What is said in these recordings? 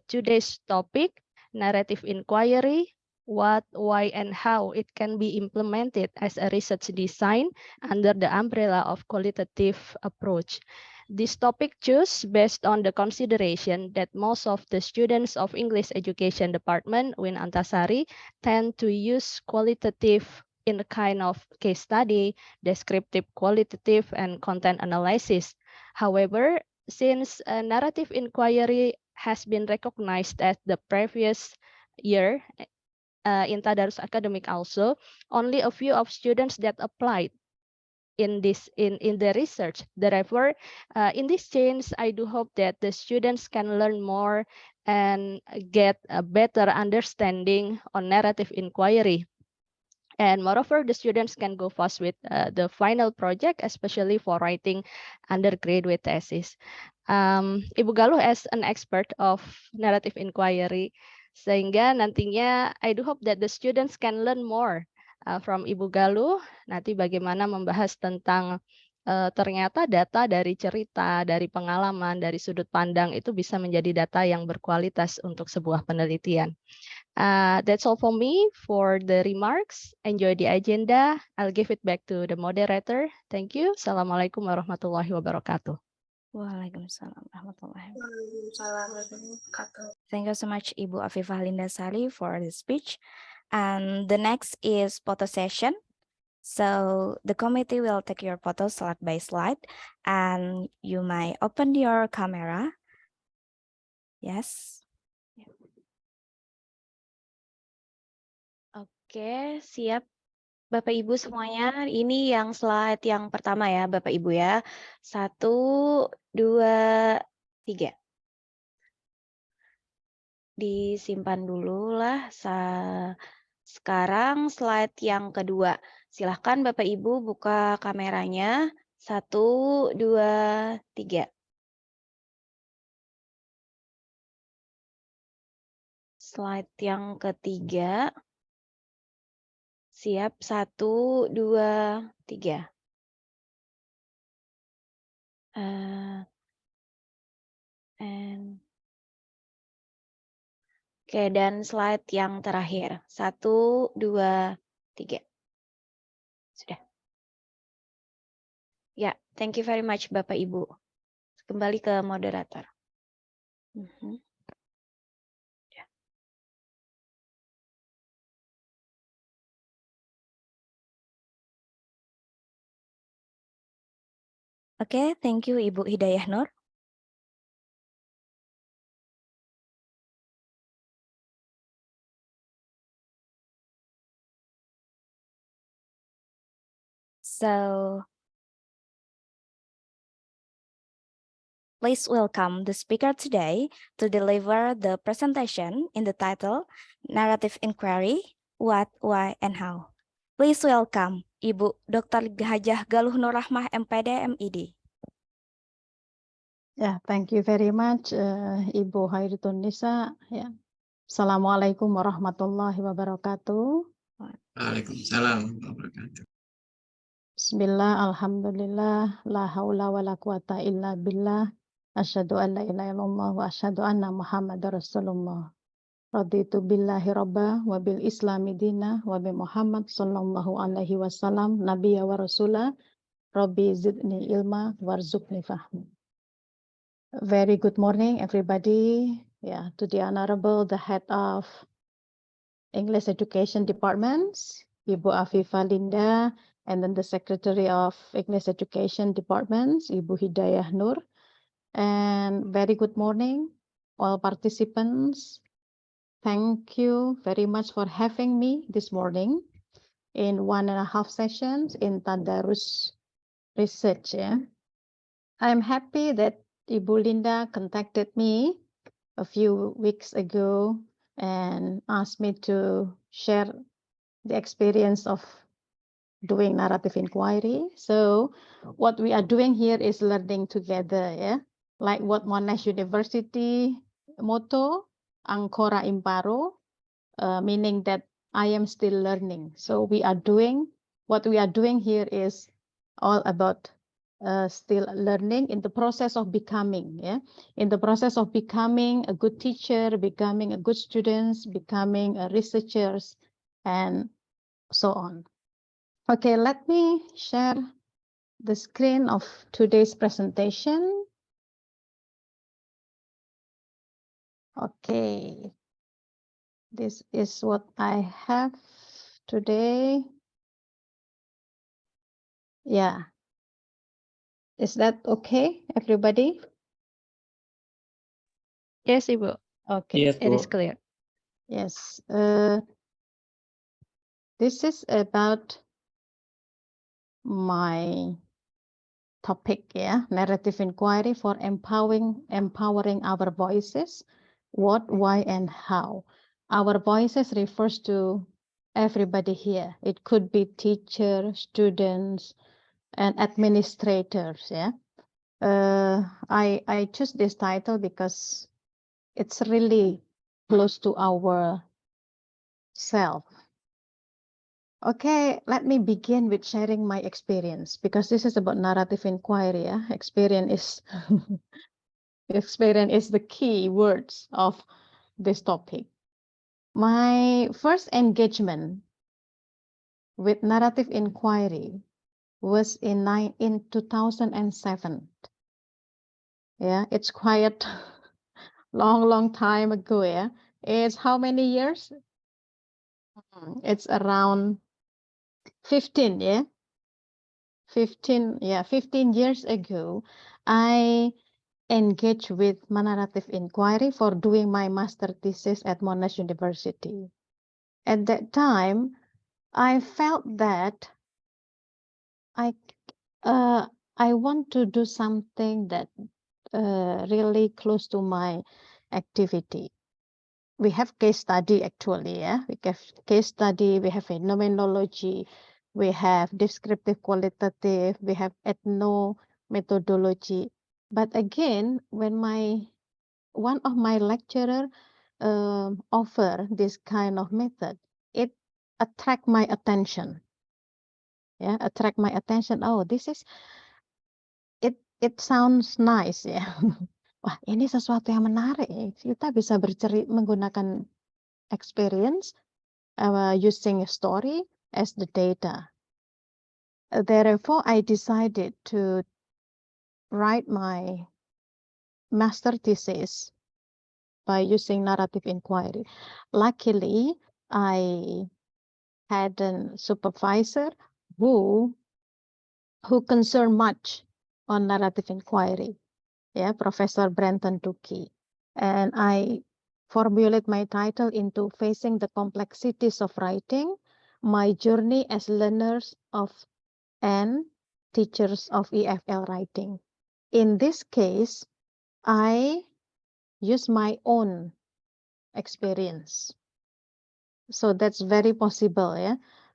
today's topic, narrative inquiry, what, why, and how it can be implemented as a research design under the umbrella of qualitative approach. This topic chose based on the consideration that most of the students of English Education Department, Win Antasari, tend to use qualitative in a kind of case study, descriptive, qualitative, and content analysis. However, since narrative inquiry has been recognized as the previous year in Tadarus Academic also, only a few of students that applied in the research. Therefore, in this change, I do hope that the students can learn more and get a better understanding on narrative inquiry. And moreover, the students can go fast with the final project, especially for writing undergraduate thesis. Ibu Galuh as an expert of narrative inquiry, sehingga nantinya I do hope that the students can learn more from Ibu Galuh, nanti bagaimana membahas tentang ternyata data dari cerita, dari pengalaman, dari sudut pandang itu bisa menjadi data yang berkualitas untuk sebuah penelitian. That's all for me for the remarks. Enjoy the agenda. I'll give it back to the moderator. Thank you. Assalamualaikum warahmatullahi wabarakatuh. Waalaikumsalam warahmatullahi wabarakatuh. Thank you so much, Ibu Afifah Lindasari, for the speech. And the next is photo session. So the committee will take your photos slide by slide, and you may open your camera. Yes. Oke, siap. Bapak Ibu semuanya, ini yang slide yang pertama ya Bapak Ibu ya. 1, 2, 3. Disimpan dulu lah. Sekarang slide yang kedua. Silahkan Bapak Ibu buka kameranya. 1, 2, 3. Slide yang ketiga. Siap, 1, 2, 3. Oke, dan slide yang terakhir. 1, 2, 3. Sudah. Ya, thank you very much Bapak Ibu. Kembali ke moderator. Oke, thank you Ibu Hidayah Nur. So, please welcome the speaker today to deliver the presentation in the title, Narrative Inquiry, What, Why, and How. Please welcome Ibu Dr. Hajah Galuh Nur Rahmah, MPD, MID. Yeah, thank you very much, Ibu Hairutun Nisa. Yeah. Assalamualaikum warahmatullahi wabarakatuh. Waalaikumsalam wabarakatuh. Bismillah, alhamdulillah, la haula wa la quwata illa billah. Asyhadu an la ilaha illallah wa asyhadu anna Muhammadar Rasulullah. Raditu billahi rabba wa bil islami dina wa bi Muhammad sallallahu alaihi wasallam nabiyya wa rasulah. Rabbi zidni ilma warzuqni fahmi. Very good morning, everybody. Yeah, to the Honorable, the Head of English Education Departments, Ibu Afifah Linda, and then the Secretary of English Education Departments, Ibu Hidayah Nur. And very good morning, all participants. Thank you very much for having me this morning in 1.5 sessions in Tadarus Research. Yeah. I'm happy that Ibu Linda contacted me a few weeks ago and asked me to share the experience of doing narrative inquiry. So what we are doing here is learning together, yeah, like what Monash University motto, Ancora Imparo, meaning that I am still learning. So what we are doing here is all about still learning, in the process of becoming, in the process of becoming a good teacher, becoming a good student, becoming a researchers, and so on. Okay, let me share the screen of today's presentation. Okay, this is what I have today. Yeah. Is that okay, everybody? Yes, Ibu. Okay. Yes, It is Bu. clear. Yes. This is about my topic, narrative inquiry for empowering our voices. What, why, and how. Our voices refers to everybody here. It could be teachers, students, and administrators. I choose this title because it's really close to our self. Okay, let me begin with sharing my experience because this is about narrative inquiry. Experience is the key words of this topic. My first engagement with narrative inquiry was in 2007. Yeah, it's quite long time ago. Yeah, it's how many years? It's around 15. Yeah, 15 years ago, I engaged with narrative inquiry for doing my master thesis at Monash University. At that time, I felt that I want to do something that really close to my activity. We have case study actually, we have case study, we have phenomenology, we have descriptive qualitative, we have ethno methodology. But again, when one of my lecturer offer this kind of method, it attract my attention. Attract my attention. Oh, this is it sounds nice ya. Wah, ini sesuatu yang menarik. Kita bisa menggunakan experience using a story as the data. Therefore, I decided to write my master thesis by using narrative inquiry. Luckily, I had a supervisor who concerned much on narrative inquiry. Professor Brenton Tukey. And I formulate my title into Facing the Complexities of Writing, My Journey as Learners of and Teachers of EFL Writing. In this case, I use my own experience. So that's very possible,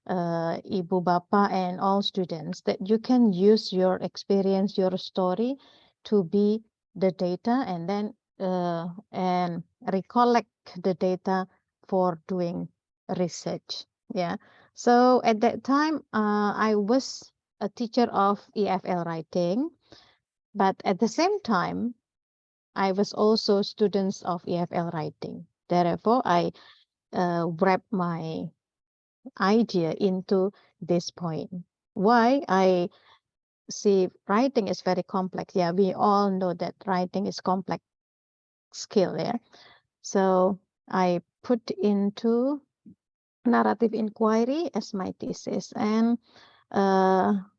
Ibu Bapa and all students, that you can use your experience, your story to be the data and then and recollect the data for doing research. So at that time, I was a teacher of EFL writing, but at the same time, I was also students of EFL writing. Therefore, I wrap my idea into this point. Why I see writing is very complex. We all know that writing is complex skill. So I put into narrative inquiry as my thesis, and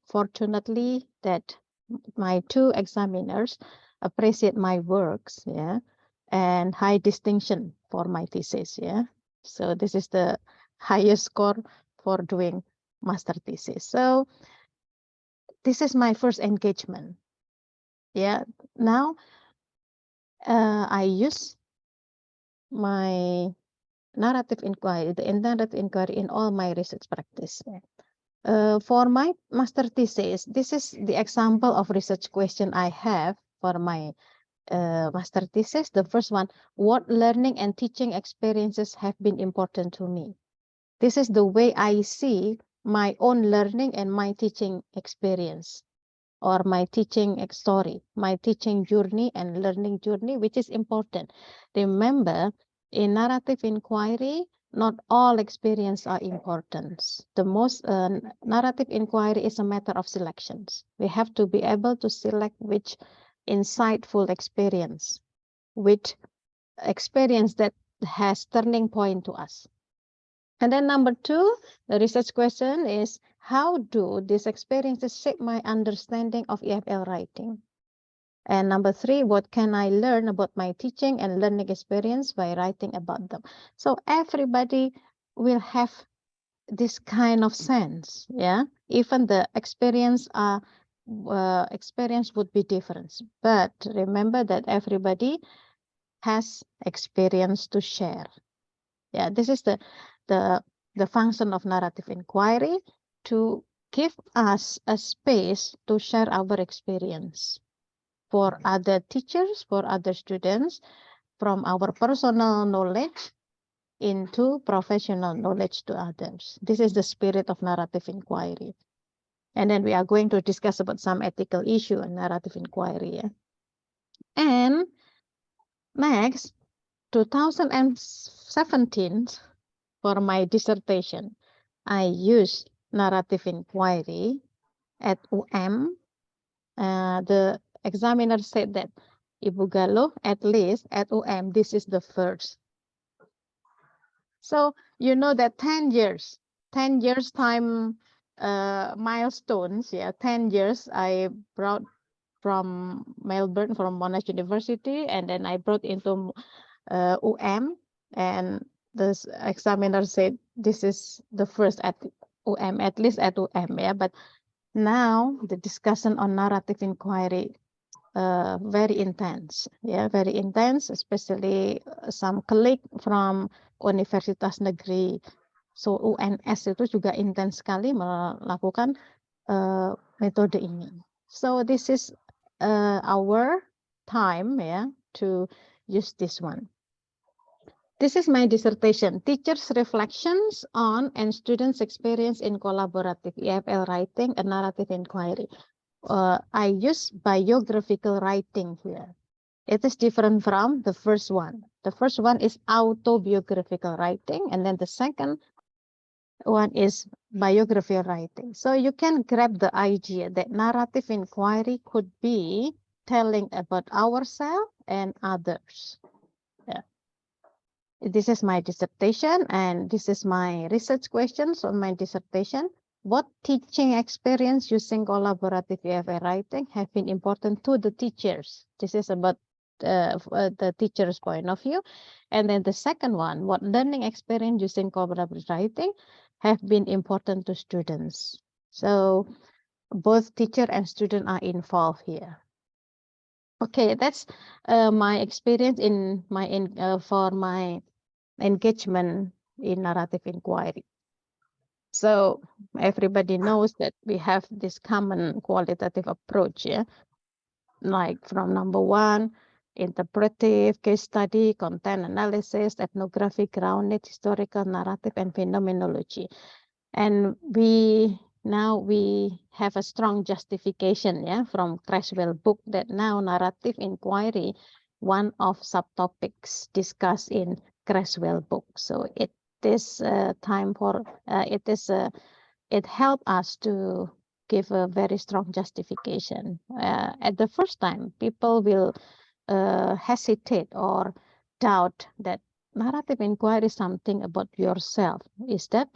fortunately that my two examiners appreciate my works, and high distinction for my thesis. So this is the highest score for doing master thesis. So this is my first engagement. Now I use my narrative inquiry, the narrative inquiry in all my research practice. For my master thesis, this is the example of research question I have for my master thesis. The first one, what learning and teaching experiences have been important to me? This is the way I see my own learning and my teaching experience. or my teaching story, my teaching journey and learning journey, which is important. Remember, in narrative inquiry, not all experience are important. The most narrative inquiry is a matter of selections. We have to be able to select which insightful experience, which experience that has turning point to us. And then number 2, the research question is, how do these experiences shape my understanding of EFL writing? And number 3, what can I learn about my teaching and learning experience by writing about them? So everybody will have this kind of sense, yeah. Even the experience would be different, but remember that everybody has experience to share. Yeah, this is the function of narrative inquiry, to give us a space to share our experience for other teachers, for other students, from our personal knowledge into professional knowledge to others. This is the spirit of narrative inquiry. And then we are going to discuss about some ethical issue in narrative inquiry. Yeah? And next, 2017, for my dissertation, I used narrative inquiry at UM. The examiner said that, Ibu Galuh, at least at UM, this is the first. So you know that 10 years time milestones, yeah, 10 years I brought from Melbourne, from Monash University, and then I brought into UM, and the examiner said this is the first at UM, at least at UM, yeah. But now the discussion on narrative inquiry very intense, yeah, very intense, especially some colleague from Universitas Negeri. So UNS itu juga intens sekali melakukan metode ini. So this is our time, yeah, to use this one. This is my dissertation, Teachers' Reflections on and Students' Experience in Collaborative EFL Writing and Narrative Inquiry. I use biographical writing here. It is different from the first one. The first one is autobiographical writing, and then the second one is biography writing. So you can grab the idea that narrative inquiry could be telling about ourselves and others. Yeah. This is my dissertation, and this is my research questions on my dissertation. What teaching experience using collaborative EFL writing have been important to the teachers? This is about the teacher's point of view. And then the second one, what learning experience using collaborative writing have been important to students? So both teacher and student are involved here. Okay, that's my experience in my for my engagement in narrative inquiry. So everybody knows that we have this common qualitative approach, yeah, like from number 1, interpretive, case study, content analysis, ethnographic, grounded, historical, narrative, and phenomenology. And we have a strong justification, yeah, from Creswell book that now narrative inquiry, one of subtopics discussed in Creswell book. So it is time for it helped us to give a very strong justification. At the first time, people will hesitate or doubt that narrative inquiry is something about yourself. Is that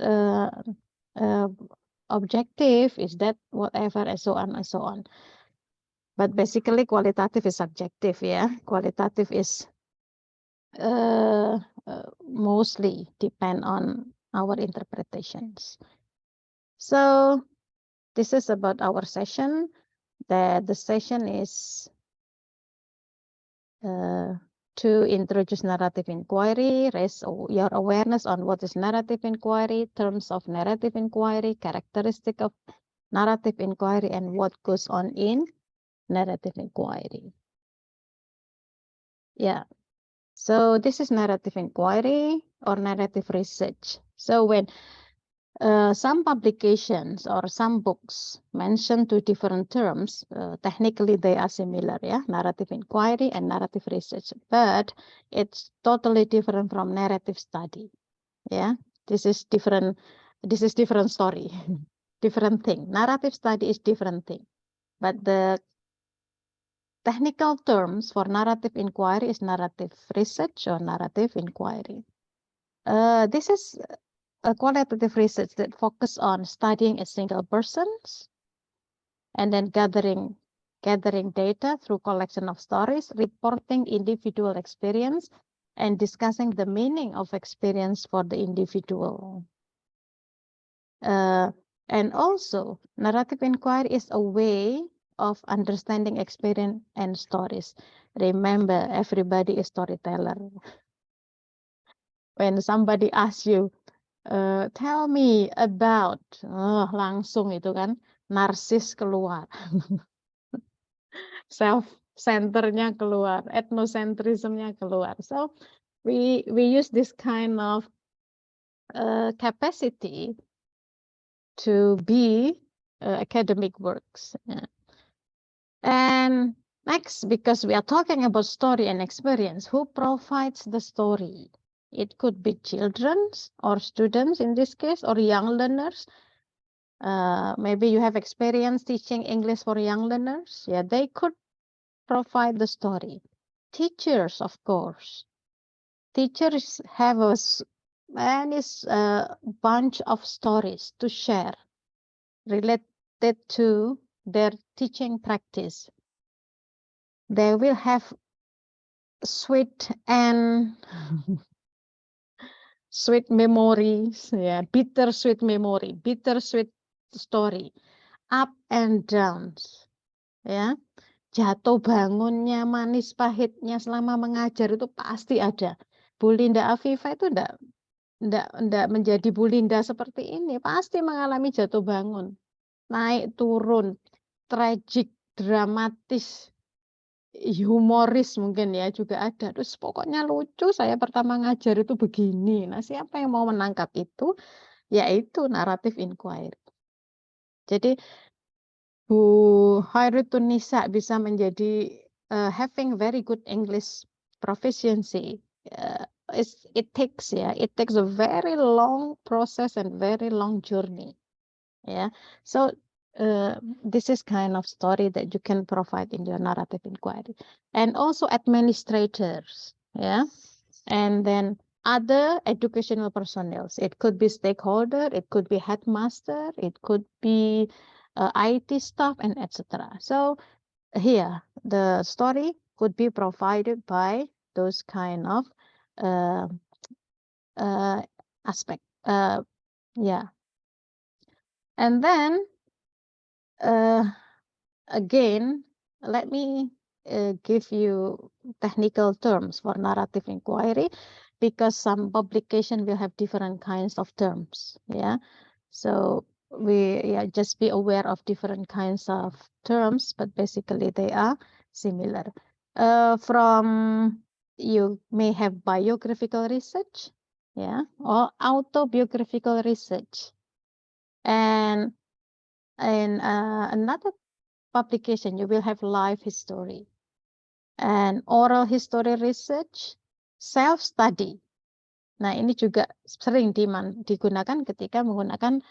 objective? Is that whatever, and so on and so on. But basically, qualitative is subjective, yeah. Qualitative is mostly depend on our interpretations. So this is about our session. The session is to introduce narrative inquiry, raise your awareness on what is narrative inquiry, terms of narrative inquiry, characteristic of narrative inquiry, and what goes on in narrative inquiry. Yeah. So this is narrative inquiry or narrative research. So when Some publications or some books mention two different terms. Technically, they are similar, yeah, narrative inquiry and narrative research, but it's totally different from narrative study. Yeah, this is different. This is different story, different thing. Narrative study is different thing, but the technical terms for narrative inquiry is narrative research or narrative inquiry. This is a qualitative research that focus on studying a single person and then gathering data through collection of stories, reporting individual experience, and discussing the meaning of experience for the individual. And also, narrative inquiry is a way of understanding experience and stories. Remember, everybody is storyteller. When somebody asks you, tell me about, langsung itu kan, narsis keluar. Self-centernya keluar, ethnocentrismnya keluar. So we use this kind of capacity to be academic works. Yeah. And next, because we are talking about story and experience, who provides the story? It could be children or students in this case, or young learners. Maybe you have experience teaching English for young learners. Yeah, they could provide the story. Teachers, of course. Teachers have a bunch of stories to share related to their teaching practice. They will have sweet and sweet memories, yeah, bittersweet memory, bittersweet story, up and downs, ya. Jatuh bangunnya, manis pahitnya selama mengajar itu pasti ada. Bu Linda Afifa itu enggak menjadi Bu Linda seperti ini, pasti mengalami jatuh bangun, naik turun, tragik, dramatis, humoris mungkin ya juga ada. Terus pokoknya lucu, saya pertama ngajar itu begini. Nah, siapa yang mau menangkap itu? Yaitu narrative inquiry. Jadi Bu Khairitun Nisa bisa menjadi having very good English proficiency. It takes a very long process and very long journey. Yeah, so this is kind of story that you can provide in your narrative inquiry, and also administrators. Yeah, and then other educational personnel. It could be stakeholder, it could be headmaster, it could be IT staff, and etc. So here the story could be provided by those kind of aspect. Yeah, and then again, let me give you technical terms for narrative inquiry, because some publication will have different kinds of terms. Yeah, so we just be aware of different kinds of terms, but basically they are similar. From you may have biographical research, yeah, or autobiographical research, and another publication you will have life history and oral history research, self study. Nah, ini juga sering digunakan ketika menggunakan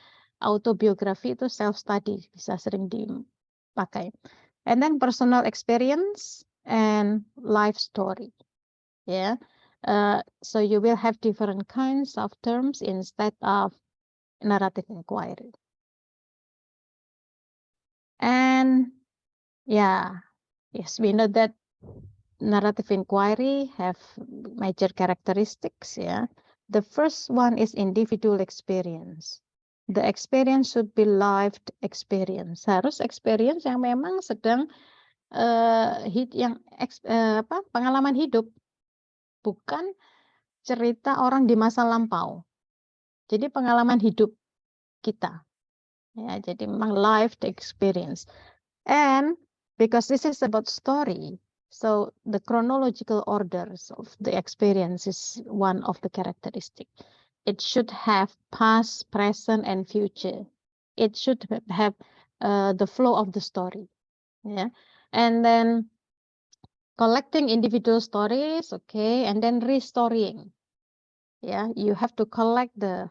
autobiografi, itu self study bisa sering dipakai. And then personal experience and life story. Yeah. So you will have different kinds of terms instead of narrative inquiry. And yeah, yes, we know that narrative inquiry have major characteristics. Yeah, the first one is individual experience. The experience should be lived experience. Harus experience yang memang sedang pengalaman hidup, bukan cerita orang di masa lampau. Jadi pengalaman hidup kita. Ya, jadi memang lived experience. And because this is about story, so the chronological orders of the experience is one of the characteristic. It should have past, present, and future. It should have the flow of the story. Yeah, and then collecting individual stories, okay, and then restorying. Yeah, you have to collect the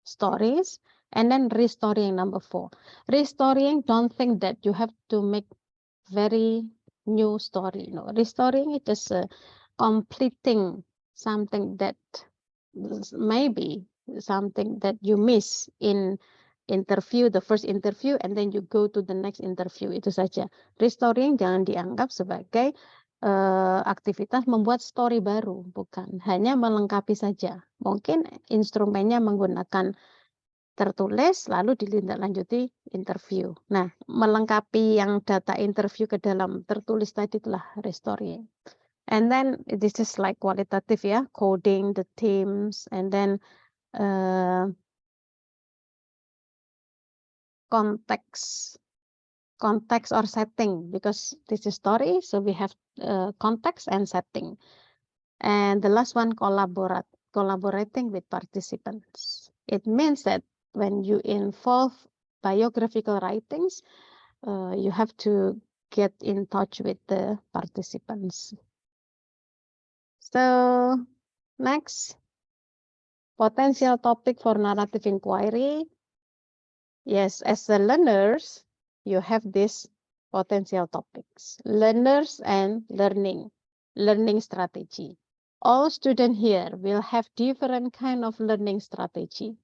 stories and then restorying. Number 4. Restorying, don't think that you have to make very new story. No, restorying it is completing something that maybe something that you miss in interview, the first interview, and then you go to the next interview. Itu saja. Restoring jangan dianggap sebagai aktivitas membuat story baru, bukan. Hanya melengkapi saja. Mungkin instrumennya menggunakan tertulis lalu ditindaklanjuti interview. Nah, melengkapi yang data interview ke dalam tertulis tadi itulah restoring. And then this is like qualitative ya, coding the themes, and then context or setting, because this is story, so we have context and setting. And the last one, collaborating with participants. It means that when you involve biographical writings, you have to get in touch with the participants. So next, potential topic for narrative inquiry. Yes, as the learners, you have these potential topics. Learners and learning strategy. All students here will have different kind of learning strategy.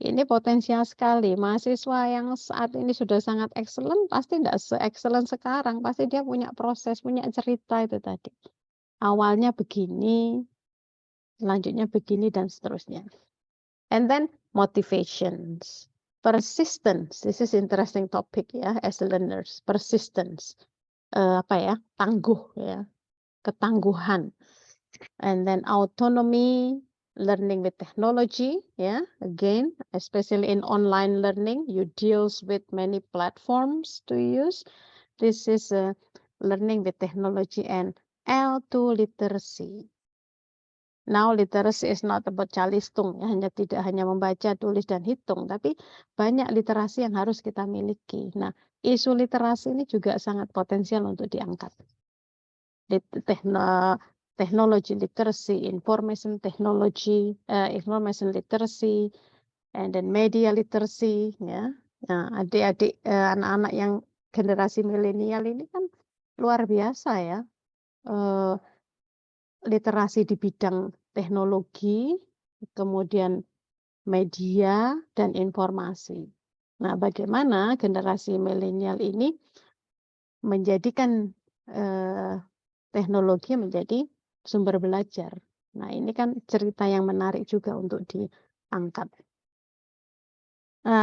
Ini potensial sekali. Mahasiswa yang saat ini sudah sangat excellent, pasti tidak se-excellent sekarang. Pasti dia punya proses, punya cerita itu tadi. Awalnya begini, selanjutnya begini, dan seterusnya. And then motivations. Persistence, this is interesting topic ya, as learners. Persistence, tangguh ya, ketangguhan. And then autonomy, learning with technology, yeah, again, especially in online learning, you deals with many platforms to use. This is learning with technology. And L2 literacy. Now literacy is not about calistung, ya, tidak hanya membaca, tulis, dan hitung, tapi banyak literasi yang harus kita miliki. Nah, isu literasi ini juga sangat potensial untuk diangkat. Technology literacy, information technology, information literacy, and then media literacy, ya. Nah, adik-adik, anak-anak yang generasi milenial ini kan luar biasa ya. Literasi di bidang teknologi, kemudian media, dan informasi. Nah, bagaimana generasi milenial ini menjadikan teknologi menjadi sumber belajar. Nah, ini kan cerita yang menarik juga untuk diangkat.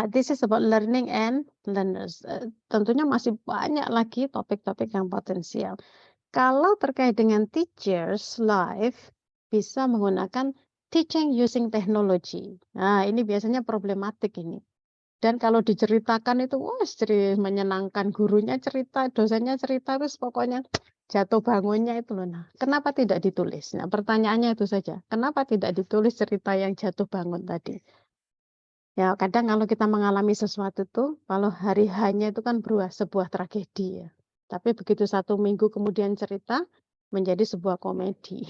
This is about learning and learners. Tentunya masih banyak lagi topik-topik yang potensial. Kalau terkait dengan teachers life, bisa menggunakan teaching using technology. Nah, ini biasanya problematik ini. Dan kalau diceritakan itu, wah, menyenangkan. Gurunya cerita, dosennya cerita, terus pokoknya jatuh bangunnya itu loh. Nah, kenapa tidak ditulis? Nah, pertanyaannya itu saja. Kenapa tidak ditulis cerita yang jatuh bangun tadi? Ya, kadang kalau kita mengalami sesuatu tuh, kalau hari hanya itu kan sebuah tragedi ya. Tapi begitu 1 minggu kemudian cerita, menjadi sebuah komedi.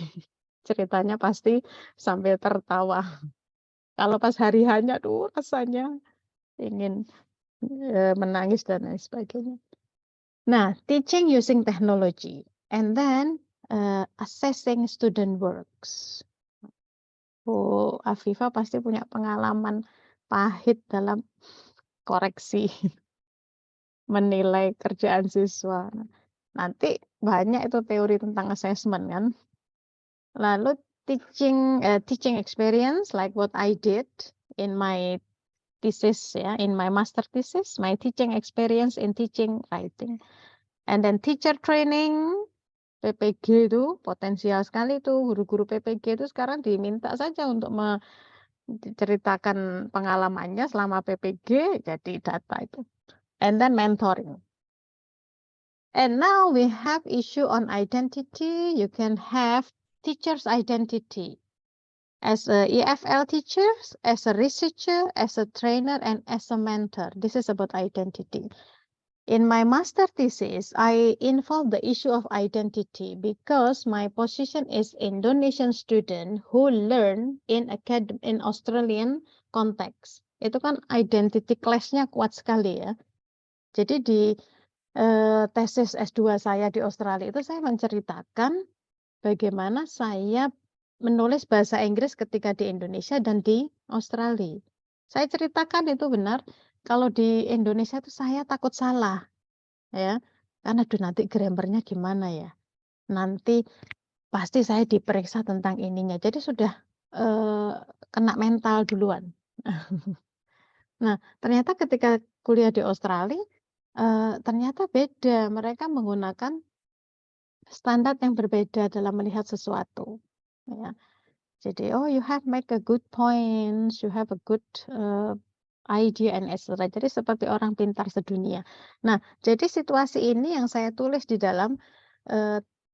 Ceritanya pasti sambil tertawa. Kalau pas hari hanya tuh rasanya ingin menangis dan lain sebagainya. Nah, teaching using technology. And then assessing student works. Oh, Afifa pasti punya pengalaman pahit dalam koreksi menilai kerjaan siswa. Nanti banyak itu teori tentang assessment kan. Lalu teaching experience like what I did in my thesis ya, in my master thesis, my teaching experience in teaching writing. And then teacher training, PPG itu potensial sekali tuh, guru-guru PPG itu sekarang diminta saja untuk menceritakan pengalamannya selama PPG jadi data itu. And then mentoring. And now we have issue on identity. You can have teacher's identity. as a EFL teacher, as a researcher, as a trainer, and as a mentor. This is about identity. In my master thesis, I involved the issue of identity because my position is Indonesian student who learn in Australian context. Itu kan identity clash-nya kuat sekali ya. Jadi di tesis S2 saya di Australia itu saya menceritakan bagaimana saya menulis bahasa Inggris ketika di Indonesia dan di Australia. Saya ceritakan itu benar, kalau di Indonesia itu saya takut salah. Ya, karena aduh nanti grammarnya gimana ya, nanti pasti saya diperiksa tentang ininya, jadi sudah kena mental duluan. Nah, ternyata ketika kuliah di Australia ternyata beda, mereka menggunakan standar yang berbeda dalam melihat sesuatu ya. Jadi you have make a good points, you have a good idea and etc. Jadi seperti orang pintar sedunia. Nah, jadi situasi ini yang saya tulis di dalam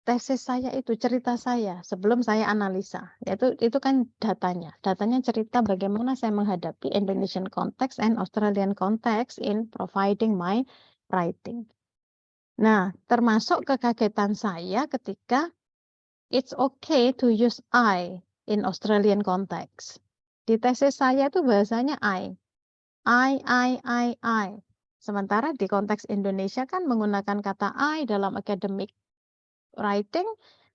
tesis saya itu, cerita saya sebelum saya analisa. Yaitu itu kan datanya. Datanya cerita bagaimana saya menghadapi Indonesian context and Australian context in providing my writing. Nah, termasuk kekagetan saya ketika it's okay to use I in Australian context. Di tesis saya itu bahasanya I. Sementara di konteks Indonesia kan menggunakan kata I dalam academic writing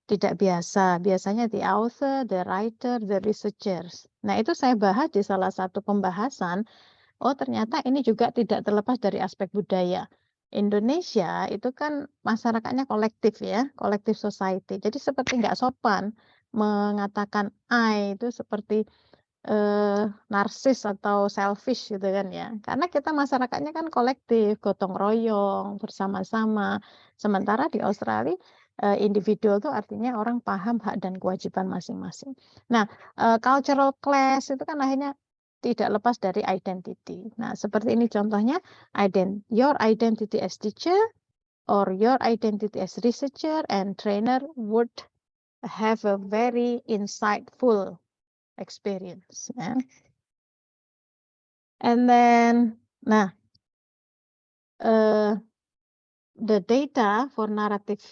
tidak biasa. Biasanya the author, the writer, the researchers. Nah, itu saya bahas di salah satu pembahasan. Oh, ternyata ini juga tidak terlepas dari aspek budaya. Indonesia itu kan masyarakatnya kolektif ya, kolektif society. Jadi seperti nggak sopan mengatakan I itu seperti narsis atau selfish gitu kan ya. Karena kita masyarakatnya kan kolektif, gotong royong, bersama-sama. Sementara di Australia individual itu artinya orang paham hak dan kewajiban masing-masing. Nah, cultural clash itu kan akhirnya tidak lepas dari identity. Nah, seperti ini contohnya, your identity as teacher or your identity as researcher and trainer would have a very insightful experience. Yeah. And then, nah, the data for narrative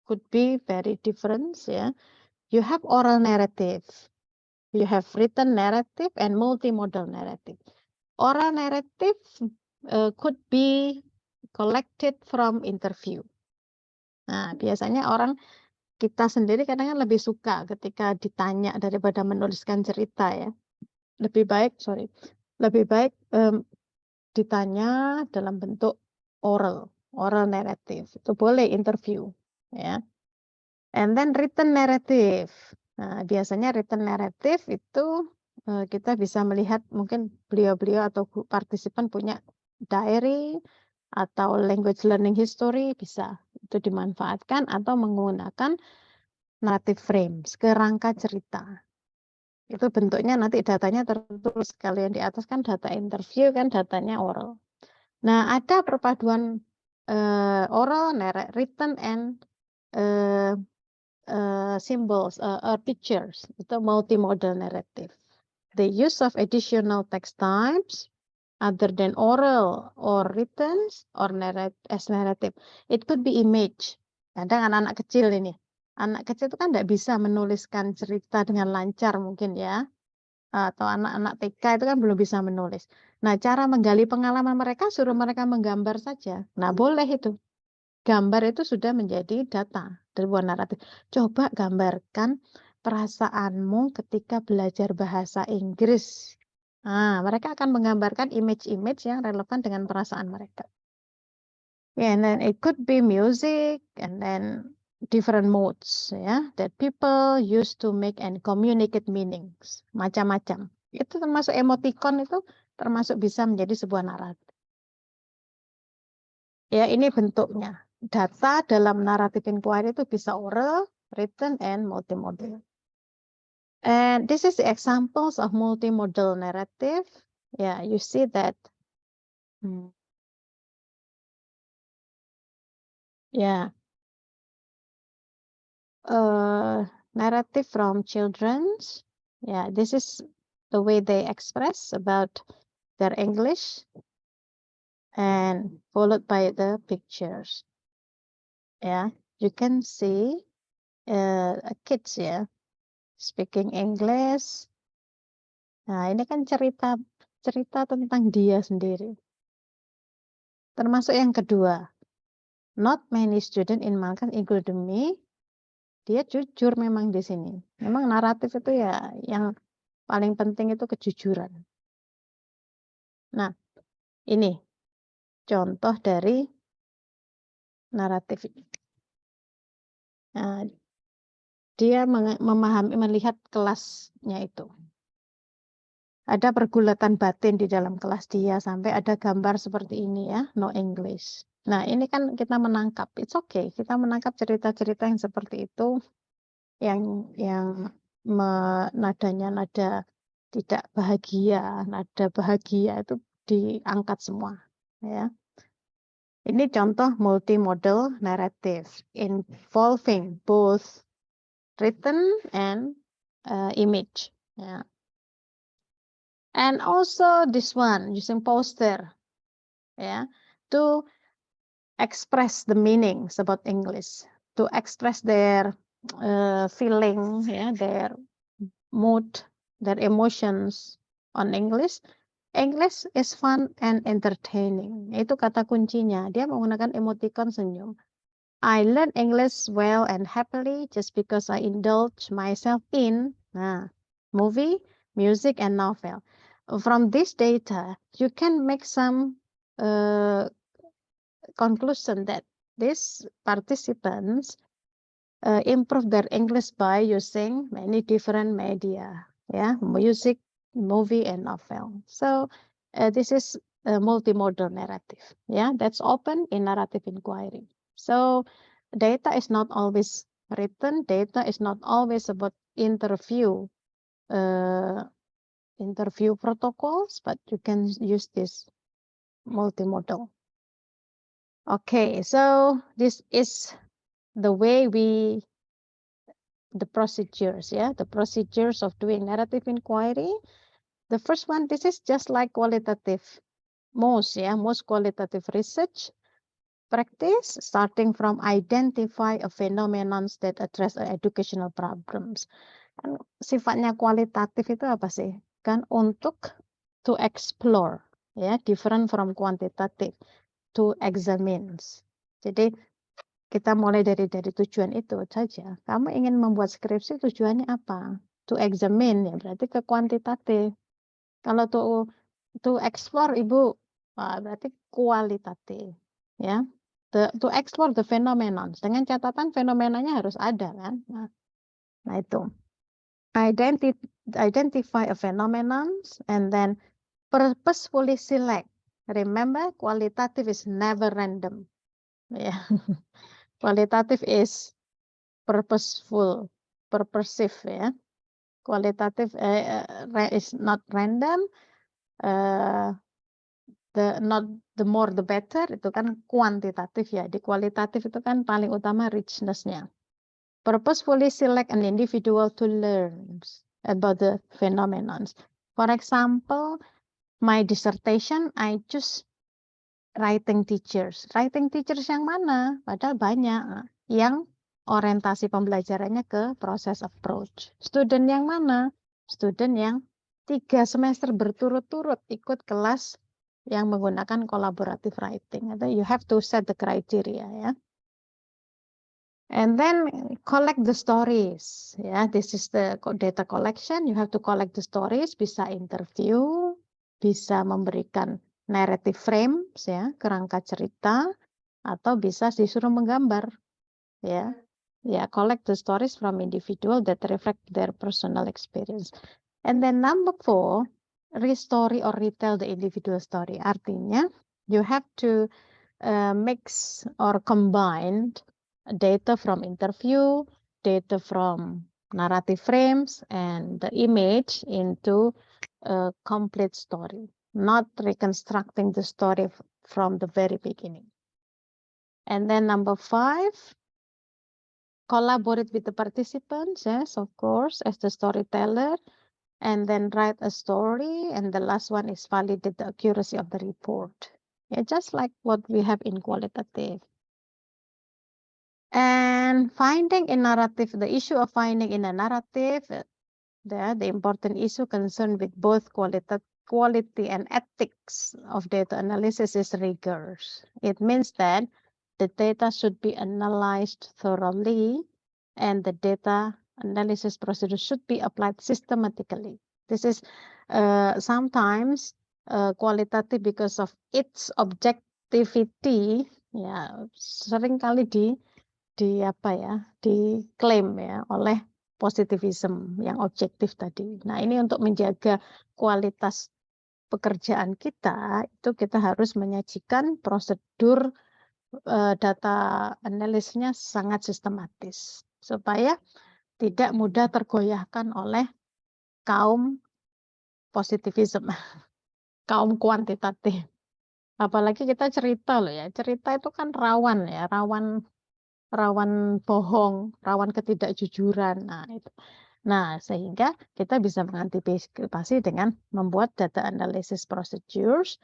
could be very different. Yeah, you have oral narrative, you have written narrative, and multimodal narrative. Oral narrative could be collected from interview. Nah, biasanya kita sendiri kadang-kadang lebih suka ketika ditanya daripada menuliskan cerita ya. Lebih baik ditanya dalam bentuk oral narrative. Itu boleh interview ya. And then written narrative. Nah, biasanya written narrative itu kita bisa melihat mungkin beliau-beliau atau partisipan punya diary atau language learning history, bisa itu dimanfaatkan atau menggunakan narrative frames, kerangka cerita. Itu bentuknya nanti datanya tertulis, kalau yang di atas kan data interview kan datanya oral. Nah, ada perpaduan oral, written and symbols or pictures, itu multimodal narrative. The use of additional text types other than oral or written or as narrative. It could be image. Kadang anak-anak kecil ini. Anak kecil itu kan tidak bisa menuliskan cerita dengan lancar mungkin ya. Atau anak-anak TK itu kan belum bisa menulis. Nah, cara menggali pengalaman mereka, suruh mereka menggambar saja. Nah, boleh itu. Gambar itu sudah menjadi data dari buah naratif. Coba gambarkan perasaanmu ketika belajar bahasa Inggris. Nah, mereka akan menggambarkan image-image yang relevan dengan perasaan mereka. Yeah, and then it could be music and then different modes that people use to make and communicate meanings, macam-macam. Itu termasuk emoticon, itu termasuk bisa menjadi sebuah naratif. Ya, ini bentuknya. Data dalam narrative inquiry itu bisa oral, written, and multimodal. And this is the examples of multimodal narrative. Yeah, you see that. Yeah. Narrative from children's, Yeah, this is the way they express about their English, and followed by the pictures. Yeah, you can see kids ya speaking English. Nah, ini kan cerita tentang dia sendiri. Termasuk yang kedua, not many student in Malkan including me. Dia jujur memang di sini. Memang naratif itu ya yang paling penting itu kejujuran. Nah, ini contoh dari naratif ini. Nah, dia melihat kelasnya itu. Ada pergulatan batin di dalam kelas dia sampai ada gambar seperti ini ya, no English. Nah, ini kan kita menangkap, it's okay, kita menangkap cerita-cerita yang seperti itu, yang nadanya nada tidak bahagia, nada bahagia itu diangkat semua, ya. Ini contoh multimodal narrative involving both written and image, ya. And also this one using poster, yeah, to express the meanings about English, to express their feeling, yeah, their mood, their emotions on English. English is fun and entertaining. Itu kata kuncinya. Dia menggunakan emoticon senyum. I learn English well and happily just because I indulge myself in movie, music, and novel. From this data, you can make some conclusion that these participants improve their English by using many different media, music, movie, and novel. So this is a multimodal narrative, that's open in narrative inquiry. So data is not always written. Data is not always about interview protocols, but you can use this multimodal. Okay, so this is the way the procedures, the procedures of doing narrative inquiry. The first one, this is just like qualitative, most qualitative research practice, starting from identify a phenomenon that address educational problems. Kan sifatnya kualitatif itu apa sih? Kan untuk to explore, different from quantitative, to examine. Jadi kita mulai dari tujuan itu saja. Kamu ingin membuat skripsi, tujuannya apa? To examine, ya berarti ke kuantitatif. Kalau to explore, Ibu, berarti kualitatif, ya. To explore the phenomenon. Dengan catatan fenomenanya harus ada kan. Nah itu. Identify a phenomenon and then purposefully select. Remember, qualitative is never random. Yeah. Qualitative is purposeful, purposive, ya. Qualitative is not random. The more the better, itu kan kuantitatif ya. Di kualitatif itu kan paling utama richness-nya. Purposefully select an individual to learn about the phenomenon. For example, my dissertation, I choose writing teachers. Writing teachers yang mana? Padahal banyak. Yang orientasi pembelajarannya ke proses approach. Student yang mana? Student yang 3 semester berturut-turut ikut kelas yang menggunakan collaborative writing. Atau you have to set the criteria, ya. And then collect the stories. This is the data collection. You have to collect the stories. Bisa interview, bisa memberikan narrative frames, kerangka cerita, atau bisa disuruh menggambar, collect the stories from individual that reflect their personal experience. And then number 4, restory or retell the individual story. Artinya, you have to mix or combine data from interview, data from narrative frames, and the image into a complete story, not reconstructing the story from the very beginning. And then number 5, collaborate with the participants, yes, of course, as the storyteller. and then write a story, and the last one is validate the accuracy of the report. Yeah, just like what we have in qualitative. And finding in narrative, the issue of finding in a narrative, the important issue concerned with both quality and ethics of data analysis is rigorous. It means that the data should be analyzed thoroughly and the data analysis procedure should be applied systematically. This is sometimes qualitative because of its objectivity, ya seringkali diklaim ya oleh positivism yang objektif tadi. Nah, ini untuk menjaga kualitas pekerjaan kita, itu kita harus menyajikan prosedur data analisisnya sangat sistematis supaya tidak mudah tergoyahkan oleh kaum positivism, kaum kuantitatif. Apalagi kita cerita loh ya, cerita itu kan rawan ya, rawan bohong, rawan ketidakjujuran. Nah, itu. Nah, sehingga kita bisa mengantisipasi dengan membuat data analysis procedures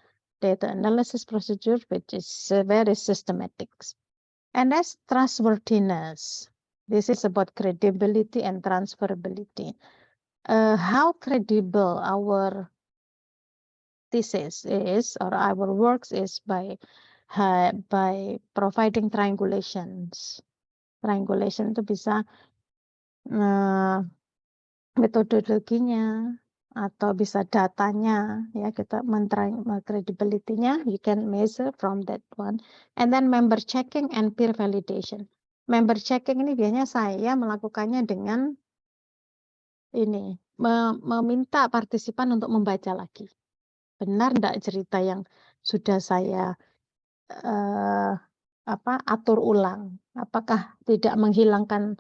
which is very systematic. And that's trustworthiness. This is about credibility and transferability. How credible our thesis is or our works is by providing triangulations. Triangulation itu bisa metodologinya atau bisa datanya, ya kita credibility-nya you can measure from that one. And then member checking and peer validation. Member checking ini biasanya saya melakukannya dengan ini meminta partisipan untuk membaca lagi. Benar enggak cerita yang sudah saya atur ulang? Apakah tidak menghilangkan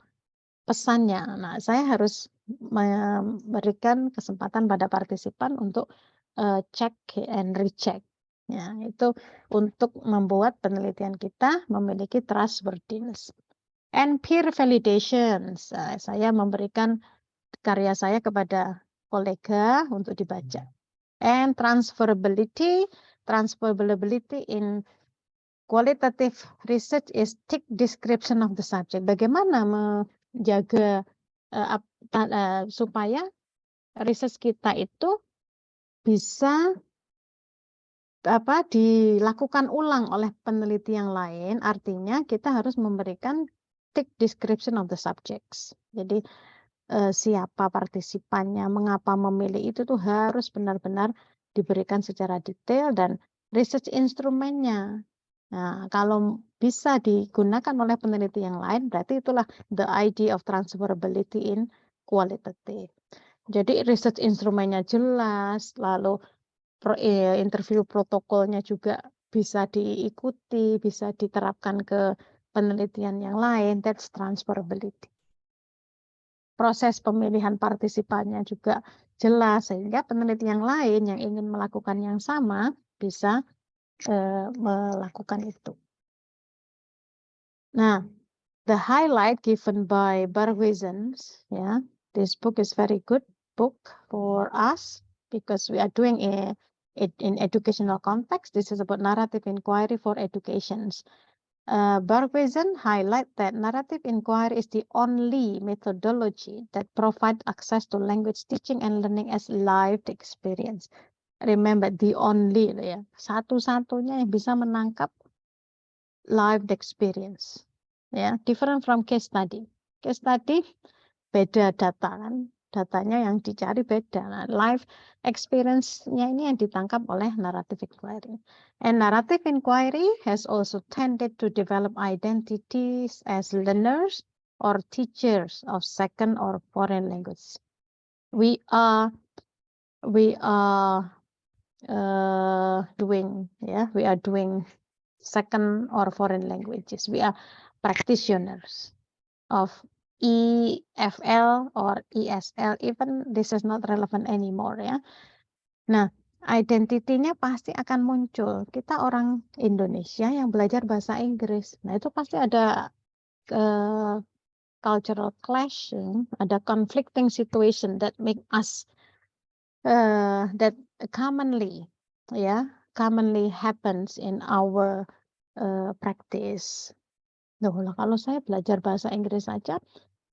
pesannya? Nah, saya harus memberikan kesempatan pada partisipan untuk check and recheck. Ya, itu untuk membuat penelitian kita memiliki trustworthiness. And peer validations, saya memberikan karya saya kepada kolega untuk dibaca. And transferability in qualitative research is thick description of the subject. Bagaimana menjaga supaya research kita itu bisa dilakukan ulang oleh peneliti yang lain. Artinya kita harus memberikan thick description of the subjects. Jadi siapa partisipannya, mengapa memilih itu tuh harus benar-benar diberikan secara detail dan research instrumennya. Nah, kalau bisa digunakan oleh peneliti yang lain, berarti itulah the idea of transferability in qualitative. Jadi research instrumennya jelas, lalu interview protokolnya juga bisa diikuti, bisa diterapkan ke penelitian yang lain. That's transferability. Proses pemilihan partisipannya juga jelas, sehingga peneliti yang lain yang ingin melakukan yang sama bisa melakukan itu. Nah, the highlight given by Barghuizen, yeah, this book is very good book for us because we are doing it in educational context. This is about narrative inquiry for educations. Barghuizen highlight that narrative inquiry is the only methodology that provides access to language teaching and learning as lived experience. Remember, the only, ya, satu-satunya yang bisa menangkap lived experience, ya, different from case study. Case study beda data kan, datanya yang dicari beda. Nah, live experience-nya ini yang ditangkap oleh narrative inquiry. And narrative inquiry has also tended to develop identities as learners or teachers of second or foreign language. We are doing second or foreign languages. We are practitioners of EFL or ESL, even this is not relevant anymore, ya. Nah, identitinya pasti akan muncul. Kita orang Indonesia yang belajar bahasa Inggris. Nah, itu pasti ada cultural clash, ada conflicting situation that make us that commonly happens in our practice. Loh, kalau saya belajar bahasa Inggris saja,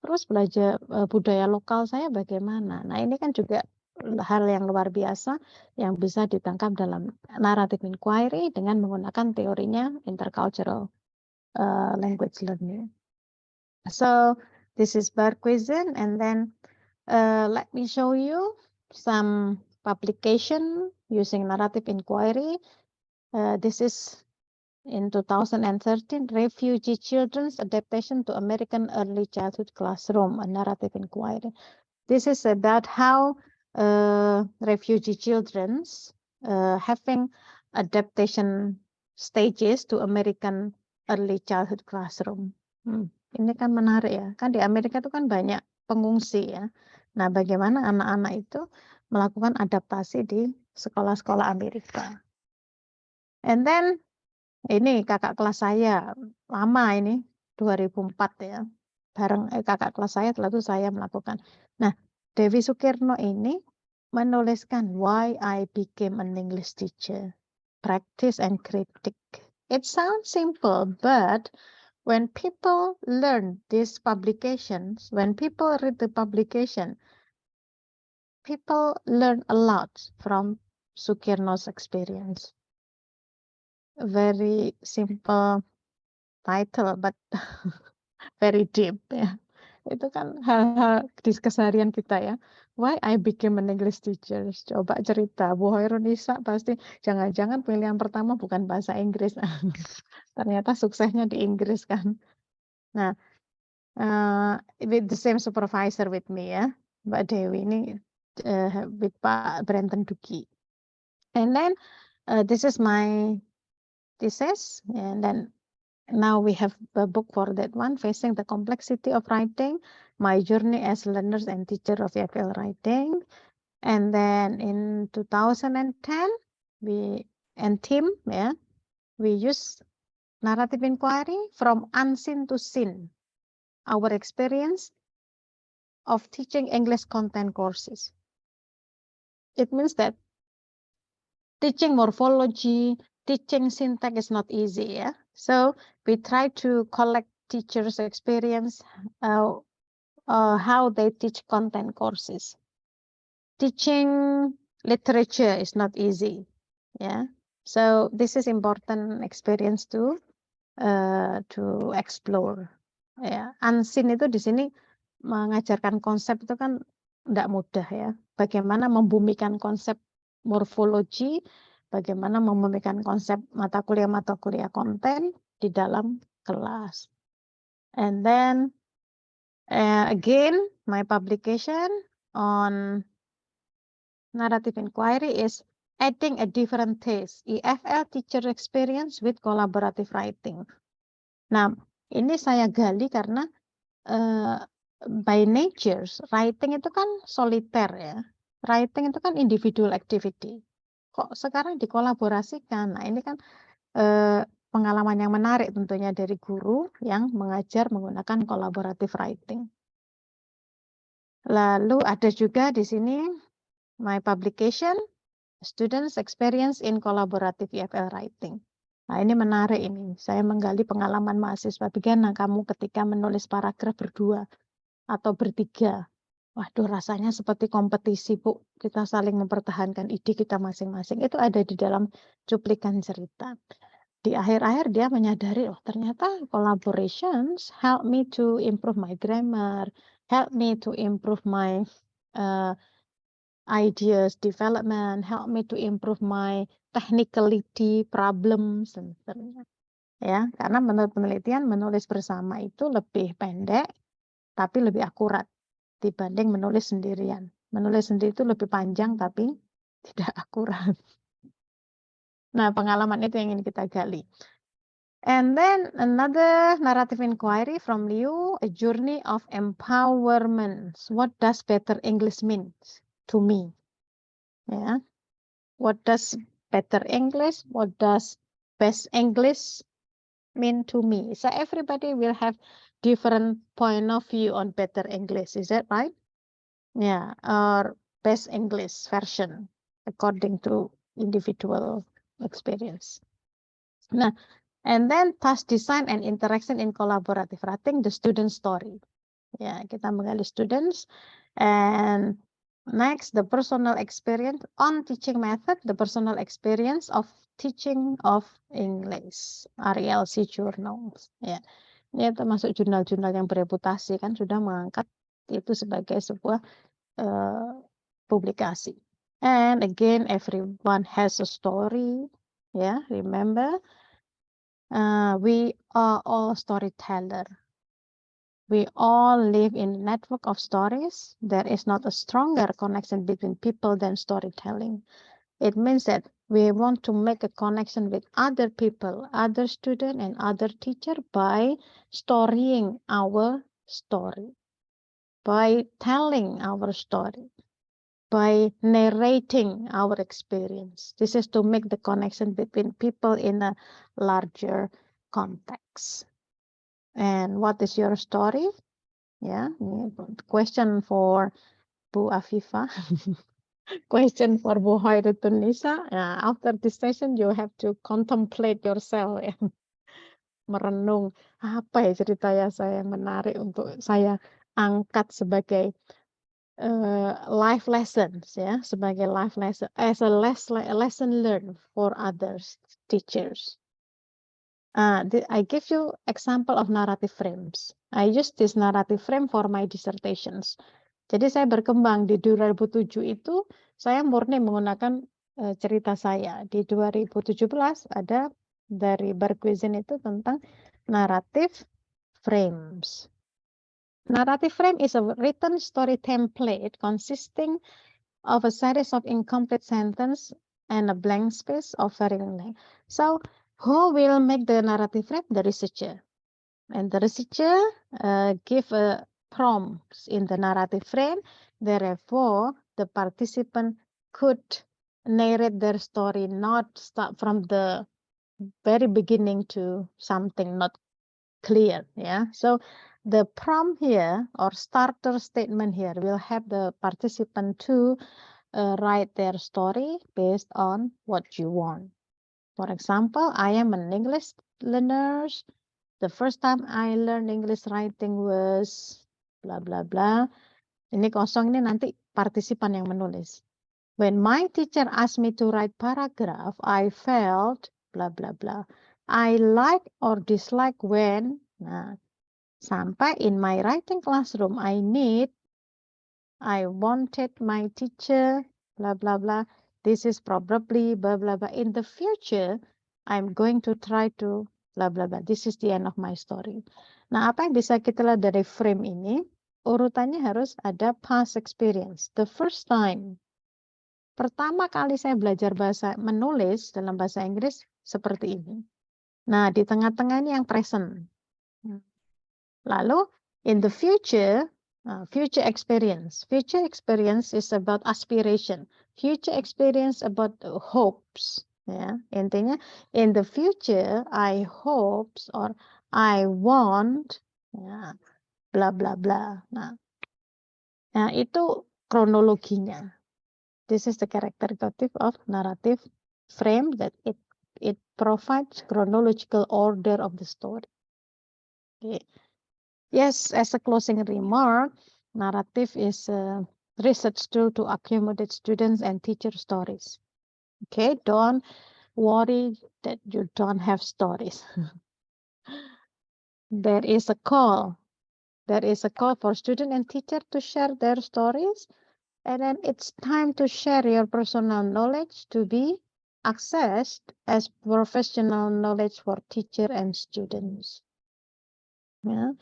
terus belajar budaya lokal saya bagaimana? Nah, ini kan juga hal yang luar biasa yang bisa ditangkap dalam narrative inquiry dengan menggunakan teorinya intercultural language learning. So this is Bergquizzen, and then let me show you some publication using narrative inquiry. This is in 2013, Refugee Children's Adaptation to American Early Childhood Classroom, a narrative inquiry. This is about how refugee children's having adaptation stages to American Early Childhood Classroom. Ini kan menarik ya, kan di Amerika itu kan banyak pengungsi ya. Nah, bagaimana anak-anak itu melakukan adaptasi di sekolah-sekolah Amerika. And then ini kakak kelas saya, lama ini, 2004 ya. Bareng kakak kelas saya, setelah itu saya melakukan. Nah, Dewi Sukirno ini menuliskan Why I Became an English Teacher, Practice and Critic. It sounds simple, but when people learn these publications, when people read the publication, people learn a lot from Sukirno's experience. A very simple title, but very deep ya. Itu kan hal-hal di keseharian kita ya. Why I became an English teacher. Coba cerita, Bu Hoirunisa pasti jangan-jangan pilihan pertama bukan bahasa Inggris. Ternyata suksesnya di Inggris kan. Nah, with the same supervisor with me ya, Mbak Dewi ini with Pak Brenton Duki. And then this is my thesis, and then now we have a book for that one, Facing the Complexity of Writing, My Journey as Learner and Teacher of EFL Writing. And then in 2010, we use narrative inquiry from unseen to seen, our experience of teaching English content courses. It means that teaching morphology, teaching syntax is not easy, yeah. So we try to collect teachers' experience, how they teach content courses. Teaching literature is not easy, yeah. So this is important experience to explore. Ya, unseen itu di sini mengajarkan konsep itu kan tidak mudah ya. Bagaimana membumikan konsep morfologi, bagaimana membumikan konsep mata kuliah konten di dalam kelas. And then again, my publication on narrative inquiry is adding a different taste, EFL teacher experience with collaborative writing. Nah, ini saya gali karena by nature, writing itu kan soliter ya. Writing itu kan individual activity. Kok sekarang dikolaborasikan? Nah, ini kan pengalaman yang menarik tentunya dari guru yang mengajar menggunakan collaborative writing. Lalu ada juga di sini my publication, Students Experience in Collaborative EFL Writing. Nah, ini menarik ini. Saya menggali pengalaman mahasiswa. Bagaimana kamu ketika menulis paragraf berdua atau bertiga? Waduh, rasanya seperti kompetisi, Bu. Kita saling mempertahankan ide kita masing-masing. Itu ada di dalam cuplikan cerita. Di akhir-akhir dia menyadari, oh ternyata collaborations help me to improve my grammar, help me to improve my ideas development, help me to improve my technicality problems, dan sebagainya. Ya, karena menurut penelitian menulis bersama itu lebih pendek tapi lebih akurat dibanding menulis sendirian. Menulis sendiri itu lebih panjang tapi tidak akurat. Nah, pengalaman itu yang ingin kita gali. And then another narrative inquiry from Liu, A Journey of Empowerment. What does better English mean to me? Yeah. What does better English? What does best English mean to me? So everybody will have different point of view on better English. Is that right? Yeah. Or best English version according to individual experience. Nah, and then task design and interaction in collaborative writing the student story. Ya, kita menggali students. And next, the personal experience on teaching method, the personal experience of teaching of English, RELC journals. Ya, ini termasuk jurnal-jurnal yang bereputasi kan sudah mengangkat itu sebagai sebuah publikasi. And again, everyone has a story. Yeah, remember, we are all storyteller. We all live in a network of stories. There is not a stronger connection between people than storytelling. It means that we want to make a connection with other people, other student and other teacher by storying our story, by telling our story, by narrating our experience. This is to make the connection between people in a larger context. And what is your story? Yeah, question for Bu Afifa. Question for Bu Hoirunisa. After this session, you have to contemplate yourself. Ya. Merenung apa ya cerita saya yang menarik untuk saya angkat sebagai life lessons, ya, sebagai life lesson as a lesson learned for others teachers. I give you example of narrative frames. I use this narrative frame for my dissertations. Jadi saya berkembang di 2007 itu saya murni menggunakan cerita saya. Di 2017 ada dari Berghuizen itu tentang narrative frames. Narrative frame is a written story template consisting of a series of incomplete sentence and a blank space of varying length. So who will make the narrative frame? The researcher. And the researcher give a prompts in the narrative frame. Therefore, the participant could narrate their story, not start from the very beginning to something not clear. Yeah. So the prompt here or starter statement here will help the participant to write their story based on what you want. For example, I am an English learner. The first time I learned English writing was blah blah blah. Ini kosong, ini nanti partisipan yang menulis. When my teacher asked me to write paragraph, I felt blah blah blah. I like or dislike when. Nah, sampai in my writing classroom, I wanted my teacher blah blah blah. This is probably blah blah blah. In the future, I'm going to try to blah blah blah. This is the end of my story. Nah, apa yang bisa kita lihat dari frame ini? Urutannya harus ada past experience. The first time. Pertama kali saya belajar menulis dalam bahasa Inggris seperti ini. Nah, di tengah-tengah ini yang present. Lalu, in the future, future experience. Future experience is about aspiration. Future experience about hopes. Ya, intinya in the future I hopes or I want, ya, bla bla bla. Nah, itu kronologinya. This is the characteristic of narrative frame that it provides chronological order of the story. Okay. Yes, as a closing remark, narrative is a research tool to accommodate students and teacher stories. Okay, don't worry that you don't have stories. There is a call. There is a call for student and teacher to share their stories. And then it's time to share your personal knowledge to be accessed as professional knowledge for teacher and students. Yeah.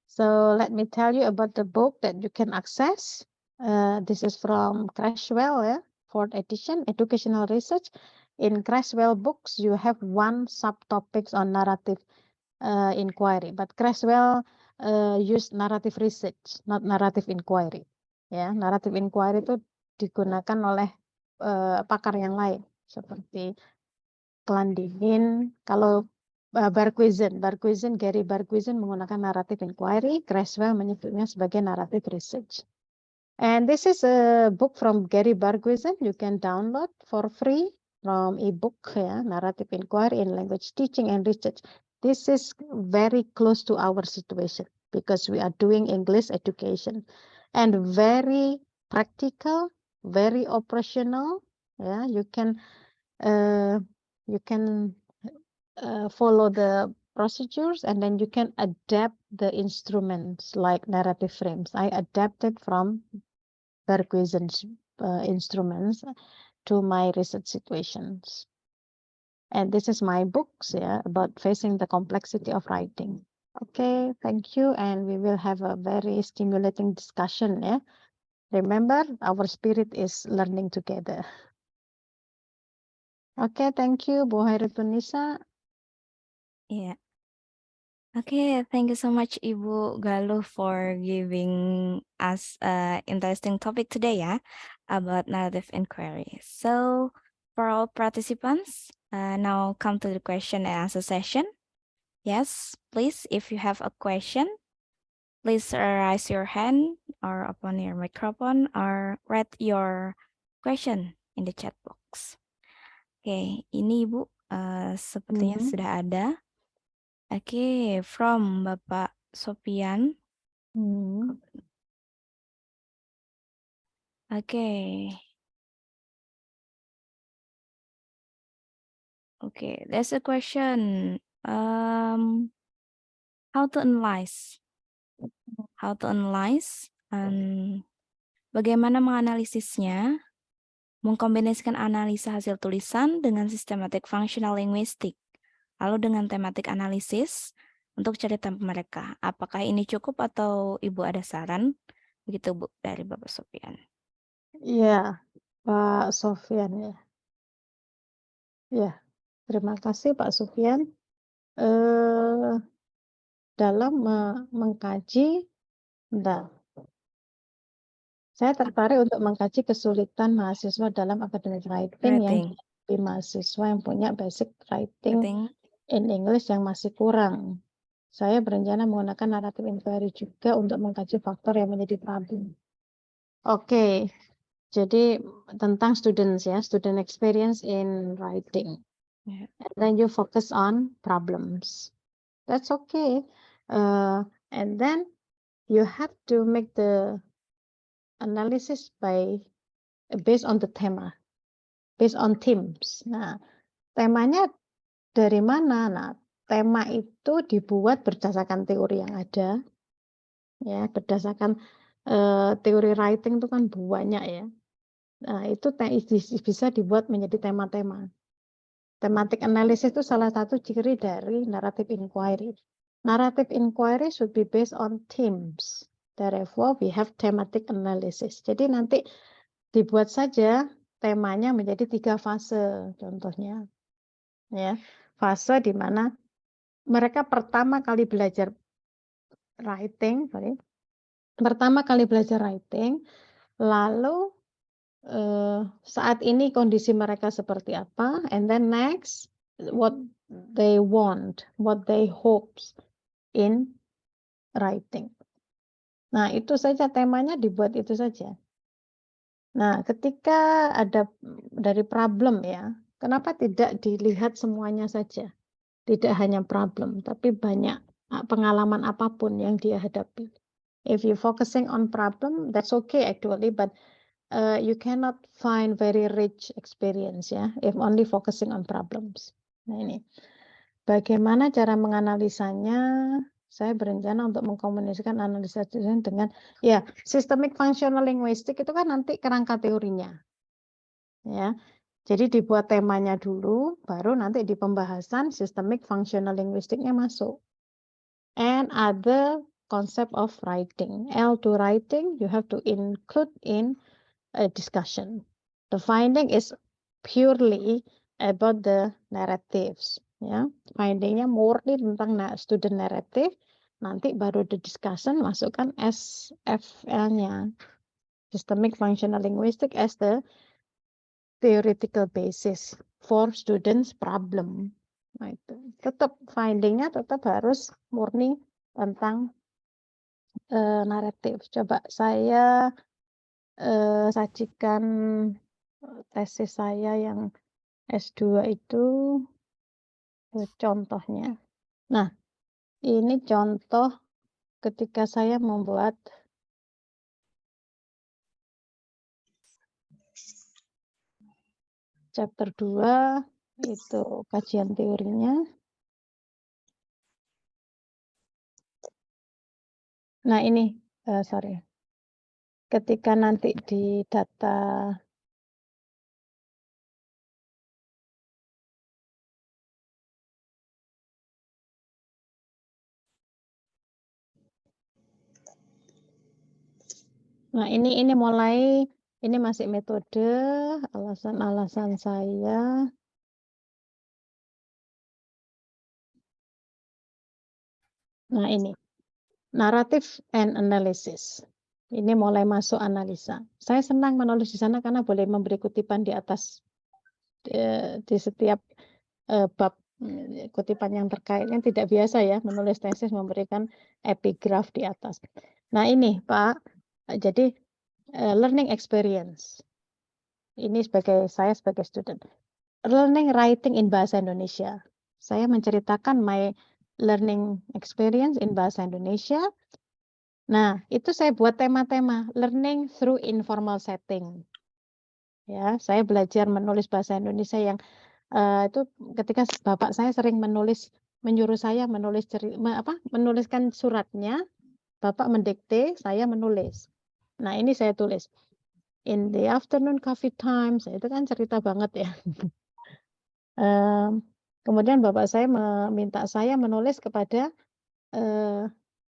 So let me tell you about the book that you can access. This is from Creswell, 4th edition, Educational Research. In Creswell books, you have one subtopics on narrative inquiry, but Creswell used narrative research, not narrative inquiry. Ya, narrative inquiry itu digunakan oleh pakar yang lain, seperti Klandinin. Kalau Gary Berghuizen menggunakan narrative inquiry, Creswell menyebutnya sebagai narrative research. And this is a book from Gary Barguizan. You can download for free from ebook, Narrative Inquiry in Language Teaching and Research. This is very close to our situation because we are doing English education and very practical, very operational. Yeah, you can follow the procedures and then you can adapt the instruments like narrative frames. I adapted from Barguizan's instruments to my research situations. And this is my books, about facing the complexity of writing. Okay, thank you. And we will have a very stimulating discussion. Remember, our spirit is learning together. Okay, thank you, Bu Hairunisa. Yeah. Okay, thank you so much, Ibu Galuh, for giving us an interesting topic today, about narrative inquiry. So, for all participants, now come to the question and answer session. Yes, please, if you have a question, please raise your hand or open your microphone or write your question in the chat box. Oke, ini Ibu sepertinya sudah ada. Oke, from Bapak Sofian. Oke. Okay, there's a question. How to analyze? How to analyze? Bagaimana menganalisisnya? Mengkombinasikan analisa hasil tulisan dengan sistematik functional linguistik, lalu dengan tematik analisis untuk cari tempat mereka. Apakah ini cukup atau Ibu ada saran? Begitu Bu, dari Bapak Sofian. Ya, Pak Sofian ya. Ya, terima kasih Pak Sofian. Dalam mengkaji, saya tertarik untuk mengkaji kesulitan mahasiswa dalam academic writing yang dihadapi mahasiswa yang punya basic writing in English yang masih kurang. Saya berencana menggunakan narrative inquiry juga untuk mengkaji faktor yang menjadi problem. Oke, jadi tentang students student experience in writing. Yeah. And then you focus on problems. That's okay. And then you have to make the analysis based on the tema, based on themes. Nah, temanya dari mana? Nah, tema itu dibuat berdasarkan teori yang ada, ya, berdasarkan teori writing itu kan banyak ya. Nah, itu bisa dibuat menjadi tema-tema. Thematic analysis itu salah satu ciri dari narrative inquiry. Narrative inquiry should be based on themes. Therefore, we have thematic analysis. Jadi nanti dibuat saja temanya menjadi 3 fase contohnya. Ya, fase di mana mereka pertama kali belajar writing, lalu saat ini kondisi mereka seperti apa, and then next what they want, what they hopes in writing. Nah, itu saja temanya dibuat itu saja. Nah, ketika ada dari problem ya, kenapa tidak dilihat semuanya saja? Tidak hanya problem, tapi banyak pengalaman apapun yang dia hadapi. If you focusing on problem, that's okay actually, but you cannot find very rich experience ya, if only focusing on problems. Nah ini, bagaimana cara menganalisanya? Saya berencana untuk mengkomunikasikan analisa dengan systemic functional linguistic itu kan nanti kerangka teorinya, ya. Jadi dibuat temanya dulu, baru nanti di pembahasan systemic functional linguistiknya masuk. And other concept of writing, L2 writing, you have to include in a discussion. The finding is purely about the narratives, ya. Findingnya murni tentang student narrative. Nanti baru the discussion masukkan SFL-nya, systemic functional linguistic as the theoretical basis for students problem. Nah, itu tetap findingnya tetap harus murni tentang naratif. Coba saya sajikan tesis saya yang S2 itu contohnya. Nah, ini contoh ketika saya membuat chapter 2 itu kajian teorinya. Nah, ini sorry. Ketika nanti di data Nah, ini mulai ini masih metode alasan-alasan saya. Nah, ini narrative and analysis. Ini mulai masuk analisa. Saya senang menulis di sana karena boleh memberi kutipan di atas di setiap bab kutipan yang terkaitnya. Tidak biasa ya menulis tesis memberikan epigraf di atas. Nah, ini Pak, jadi learning experience. Ini saya sebagai student. Learning writing in bahasa Indonesia. Saya menceritakan my learning experience in bahasa Indonesia. Nah, itu saya buat tema-tema learning through informal setting. Ya, saya belajar menulis bahasa Indonesia yang itu ketika bapak saya sering menyuruh saya menuliskan suratnya, bapak mendikte, saya menulis. Nah, ini saya tulis. In the afternoon coffee time, itu kan cerita banget ya. Kemudian bapak saya meminta saya menulis kepada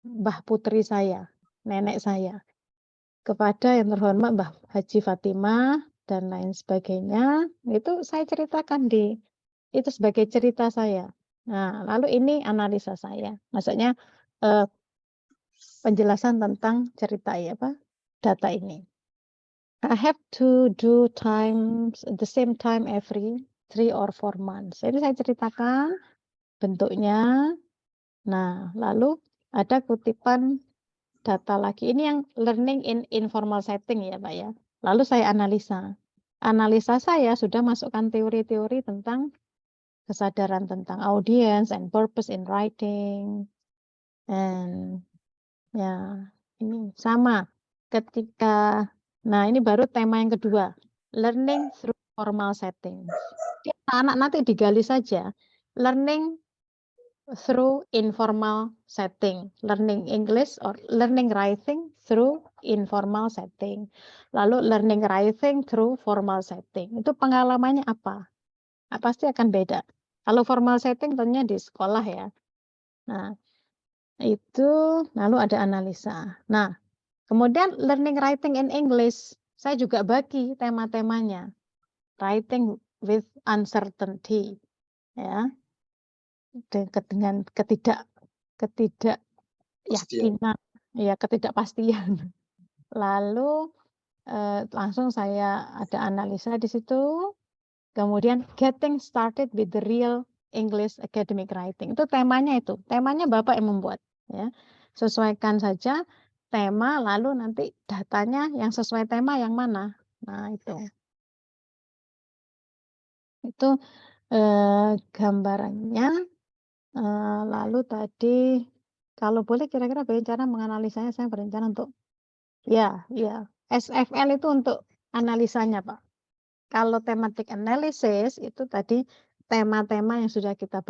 Mbah Putri saya, nenek saya, kepada yang terhormat Mbah Haji Fatimah dan lain sebagainya. Itu saya ceritakan itu sebagai cerita saya. Nah, lalu ini analisa saya, maksudnya penjelasan tentang cerita data ini. I have to do the same time every 3 or 4 months. Jadi saya ceritakan bentuknya. Nah, lalu ada kutipan data lagi. Ini yang learning in informal setting ya, Pak ya. Lalu saya analisa. Analisa saya sudah masukkan teori-teori tentang kesadaran tentang audience and purpose in writing. And ya, ini sama ketika ini baru tema yang kedua, learning through formal settings. Anak nanti digali saja, learning through informal setting, learning English or learning writing through informal setting, lalu learning writing through formal setting. Itu pengalamannya apa? Pasti akan beda. Kalau formal setting tentunya di sekolah ya. Nah, itu lalu ada analisa. Nah, kemudian learning writing in English, saya juga bagi tema-temanya. Writing with uncertainty, ya, dengan ketidakyakinan, ya, ketidakpastian. Lalu langsung saya ada analisa di situ. Kemudian getting started with the real English academic writing. Itu temanya itu. Temanya Bapak yang membuat, ya. Sesuaikan saja tema, lalu nanti datanya yang sesuai tema yang mana. Nah, itu. Itu gambarannya. Lalu tadi kalau boleh kira-kira bagaimana cara menganalisanya, saya berencana untuk SFL itu untuk analisanya, Pak. Kalau thematic analysis itu tadi tema-tema yang sudah kita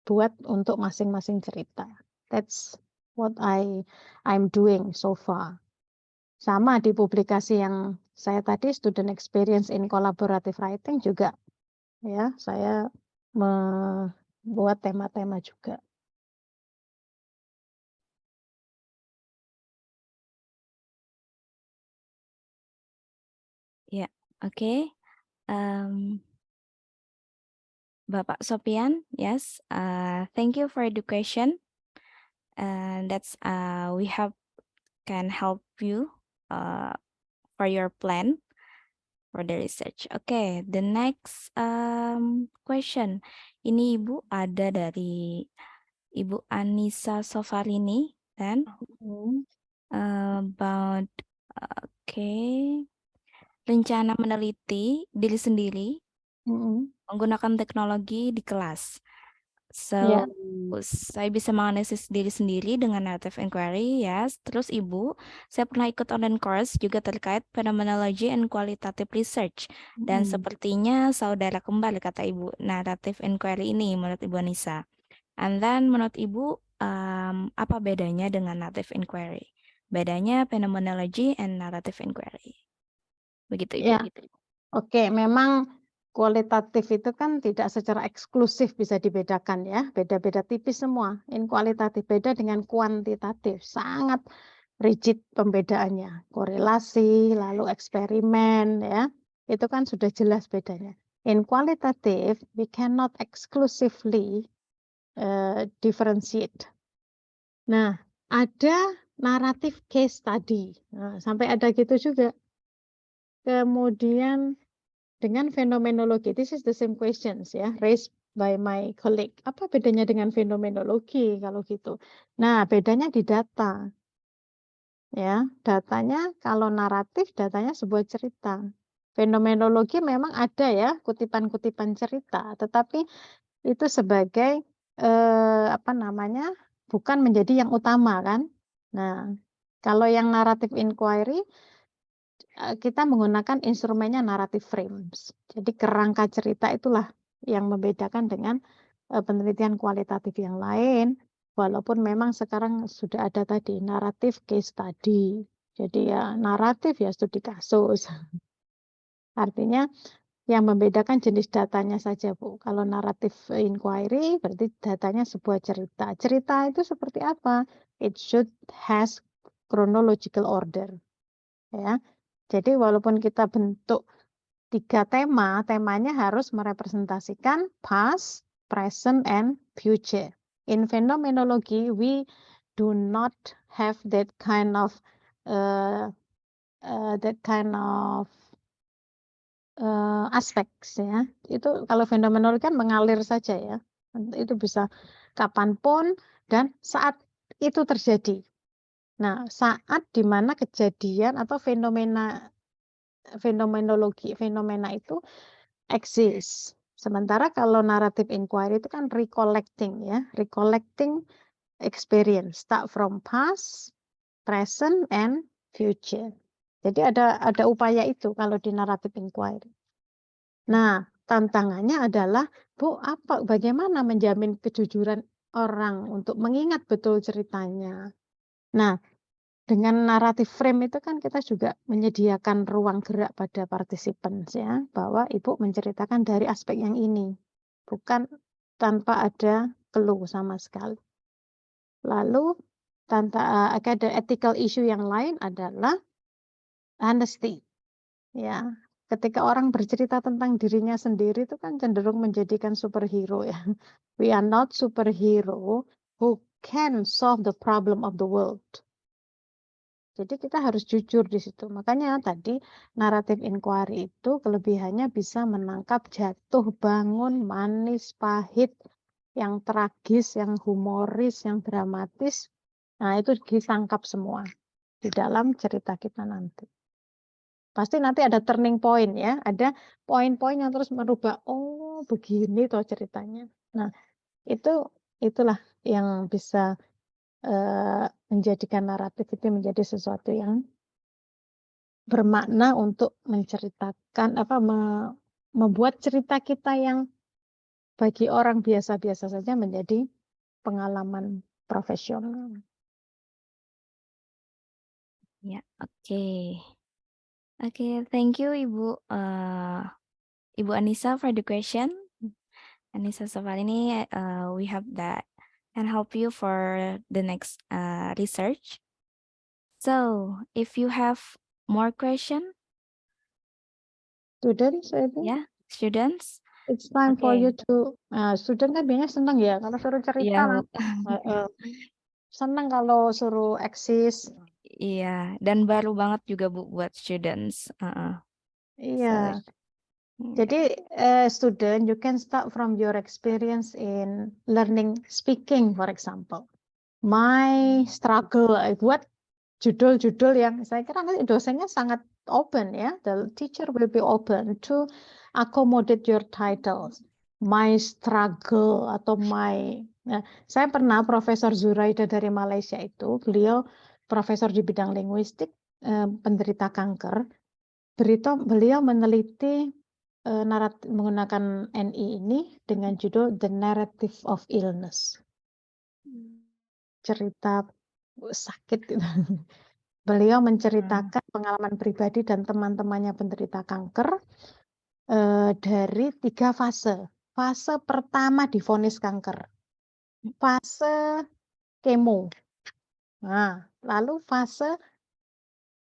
buat untuk masing-masing cerita. That's what I'm doing so far. Sama di publikasi yang saya tadi student experience in collaborative writing juga, ya, saya membuat tema-tema juga. Ya, oke. Bapak Sopian, yes. Thank you for the question. That's we can help you for your plan for the research. Okay, the next question. Ini Ibu ada dari Ibu Anissa Sofarini dan about okay. rencana meneliti diri sendiri Mm-mm. menggunakan teknologi di kelas. So, Ya. saya bisa menganalisis diri sendiri dengan narrative inquiry, yes. Terus Ibu, saya pernah ikut online course juga terkait phenomenology and qualitative research. Dan sepertinya saudara kembar kata Ibu, narrative inquiry ini menurut Ibu Anissa. And then menurut Ibu, apa bedanya dengan narrative inquiry? Bedanya phenomenology and narrative inquiry. Begitu Ibu. Ya. Oke, memang kualitatif itu kan tidak secara eksklusif bisa dibedakan ya, beda-beda tipis semua. In kualitatif beda dengan kuantitatif, sangat rigid pembedaannya. Korelasi, lalu eksperimen ya, itu kan sudah jelas bedanya. In kualitatif, we cannot exclusively differentiate. Nah, ada naratif case study, nah, sampai ada gitu juga. Kemudian dengan fenomenologi, this is the same questions ya, raised by my colleague. Apa bedanya dengan fenomenologi kalau gitu? Nah, bedanya di data. Ya, datanya kalau naratif, datanya sebuah cerita. Fenomenologi memang ada ya, kutipan-kutipan cerita, tetapi itu sebagai apa namanya? Bukan menjadi yang utama kan? Nah, kalau yang narrative inquiry kita menggunakan instrumennya narrative frames. Jadi kerangka cerita itulah yang membedakan dengan penelitian kualitatif yang lain, walaupun memang sekarang sudah ada tadi naratif case study. Jadi ya naratif ya studi kasus. Artinya yang membedakan jenis datanya saja, Bu. Kalau narrative inquiry berarti datanya sebuah cerita. Cerita itu seperti apa? It should has chronological order. Ya. Jadi walaupun kita bentuk 3 tema, temanya harus merepresentasikan past, present, and future. In phenomenology, we do not have that kind of aspects ya. Itu kalau fenomenologi kan mengalir saja ya. Itu bisa kapanpun dan saat itu terjadi. Nah, saat di mana kejadian atau fenomena itu exist. Sementara kalau narrative inquiry itu kan recollecting ya, recollecting experience, start from past, present, and future. Jadi ada upaya itu kalau di narrative inquiry. Nah, tantangannya adalah, Bu, bagaimana menjamin kejujuran orang untuk mengingat betul ceritanya? Nah, dengan naratif frame itu kan kita juga menyediakan ruang gerak pada partisipan ya, bahwa Ibu menceritakan dari aspek yang ini, bukan tanpa ada clue sama sekali. Lalu ada ethical issue yang lain adalah honesty. Ya, ketika orang bercerita tentang dirinya sendiri itu kan cenderung menjadikan superhero ya. We are not superhero who can solve the problem of the world. Jadi kita harus jujur di situ. Makanya tadi naratif inquiry itu kelebihannya bisa menangkap jatuh bangun, manis, pahit, yang tragis, yang humoris, yang dramatis. Nah, itu ditangkap semua di dalam cerita kita nanti. Pasti nanti ada turning point ya, ada poin-poin yang terus merubah, oh begini toh ceritanya. Nah, itulah yang bisa menjadikan naratif itu menjadi sesuatu yang bermakna untuk menceritakan membuat cerita kita yang bagi orang biasa-biasa saja menjadi pengalaman profesional. Ya, oke. Oke, thank you Ibu Ibu Anissa for the question. Anissa Savalini, we hope that can help you for the next research. So, if you have more question, Students, I think. yeah, students. It's time for Okay. you to, student kan biasanya senang ya kalau suruh cerita. Iya, Senang kalau suruh eksis. iya, dan baru banget juga Bu buat students. Iya. So, Jadi student, you can start from your experience in learning speaking, for example. My struggle, buat judul-judul yang saya kira nanti dosennya sangat open, ya. The teacher will be open to accommodate your titles. My struggle atau my. Nah, saya pernah Profesor Zuraida dari Malaysia itu, beliau profesor di bidang linguistik, penderita kanker. Beliau meneliti menggunakan NI ini dengan judul The Narrative of Illness. Cerita sakit gitu. Beliau menceritakan pengalaman pribadi dan teman-temannya penderita kanker dari 3 fase. Fase pertama divonis kanker, fase kemo, nah, lalu fase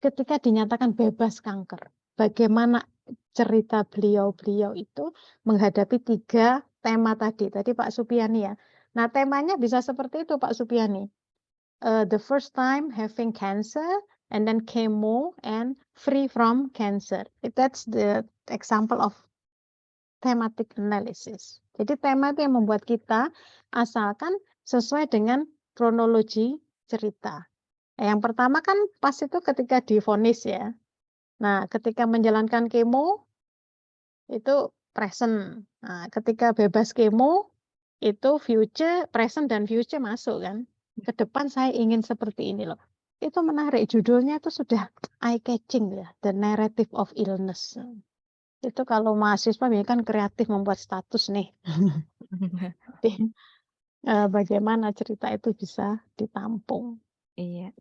ketika dinyatakan bebas kanker. Bagaimana cerita beliau itu menghadapi 3 tema tadi Pak Supiani ya. Nah, temanya bisa seperti itu Pak Supiani. The first time having cancer, and then chemo and free from cancer. That's the example of thematic analysis. Jadi tema itu yang membuat kita asalkan sesuai dengan kronologi cerita. Yang pertama kan pas itu ketika divonis ya. Nah, ketika menjalankan kemo itu present. Nah, ketika bebas kemo itu future, present dan future masuk kan. Ke depan saya ingin seperti ini loh. Itu menarik, judulnya itu sudah eye catching ya, The Narrative of Illness. Itu kalau mahasiswa biasanya kan kreatif membuat status nih. Jadi, bagaimana cerita itu bisa ditampung. Iya.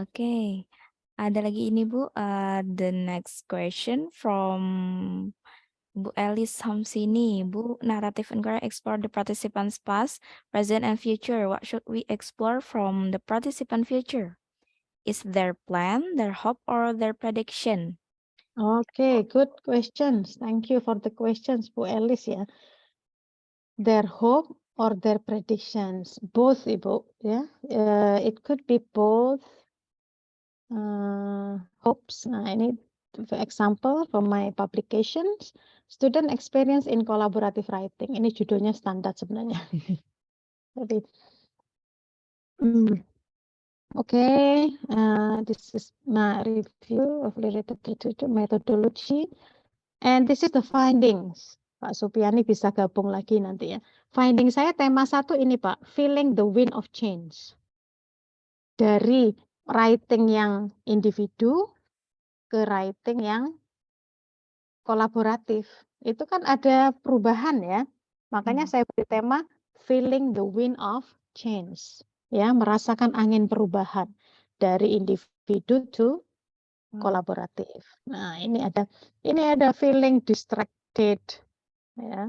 Oke. Ada lagi ini Bu, the next question from Bu Elis Hamsini. Bu, narrative inquiry explore the participants' past, present, and future. What should we explore from the participant future? Is their plan, their hope, or their prediction? Okay, good questions. Thank you for the questions, Bu Elis ya. Their hope or their predictions, both Ibu ya. It could be both hopes. Nah, ini for example from my publications, student experience in collaborative writing. Ini judulnya standar sebenarnya. Jadi, okay, this is my review of literature methodology, and this is the findings. Pak Supiani bisa gabung lagi nanti ya. Finding saya tema 1 ini Pak, feeling the wind of change. Dari writing yang individu ke writing yang kolaboratif. Itu kan ada perubahan ya. Makanya saya beri tema feeling the wind of change. Ya, merasakan angin perubahan dari individu to kolaboratif. Nah, ini ada feeling distracted ya.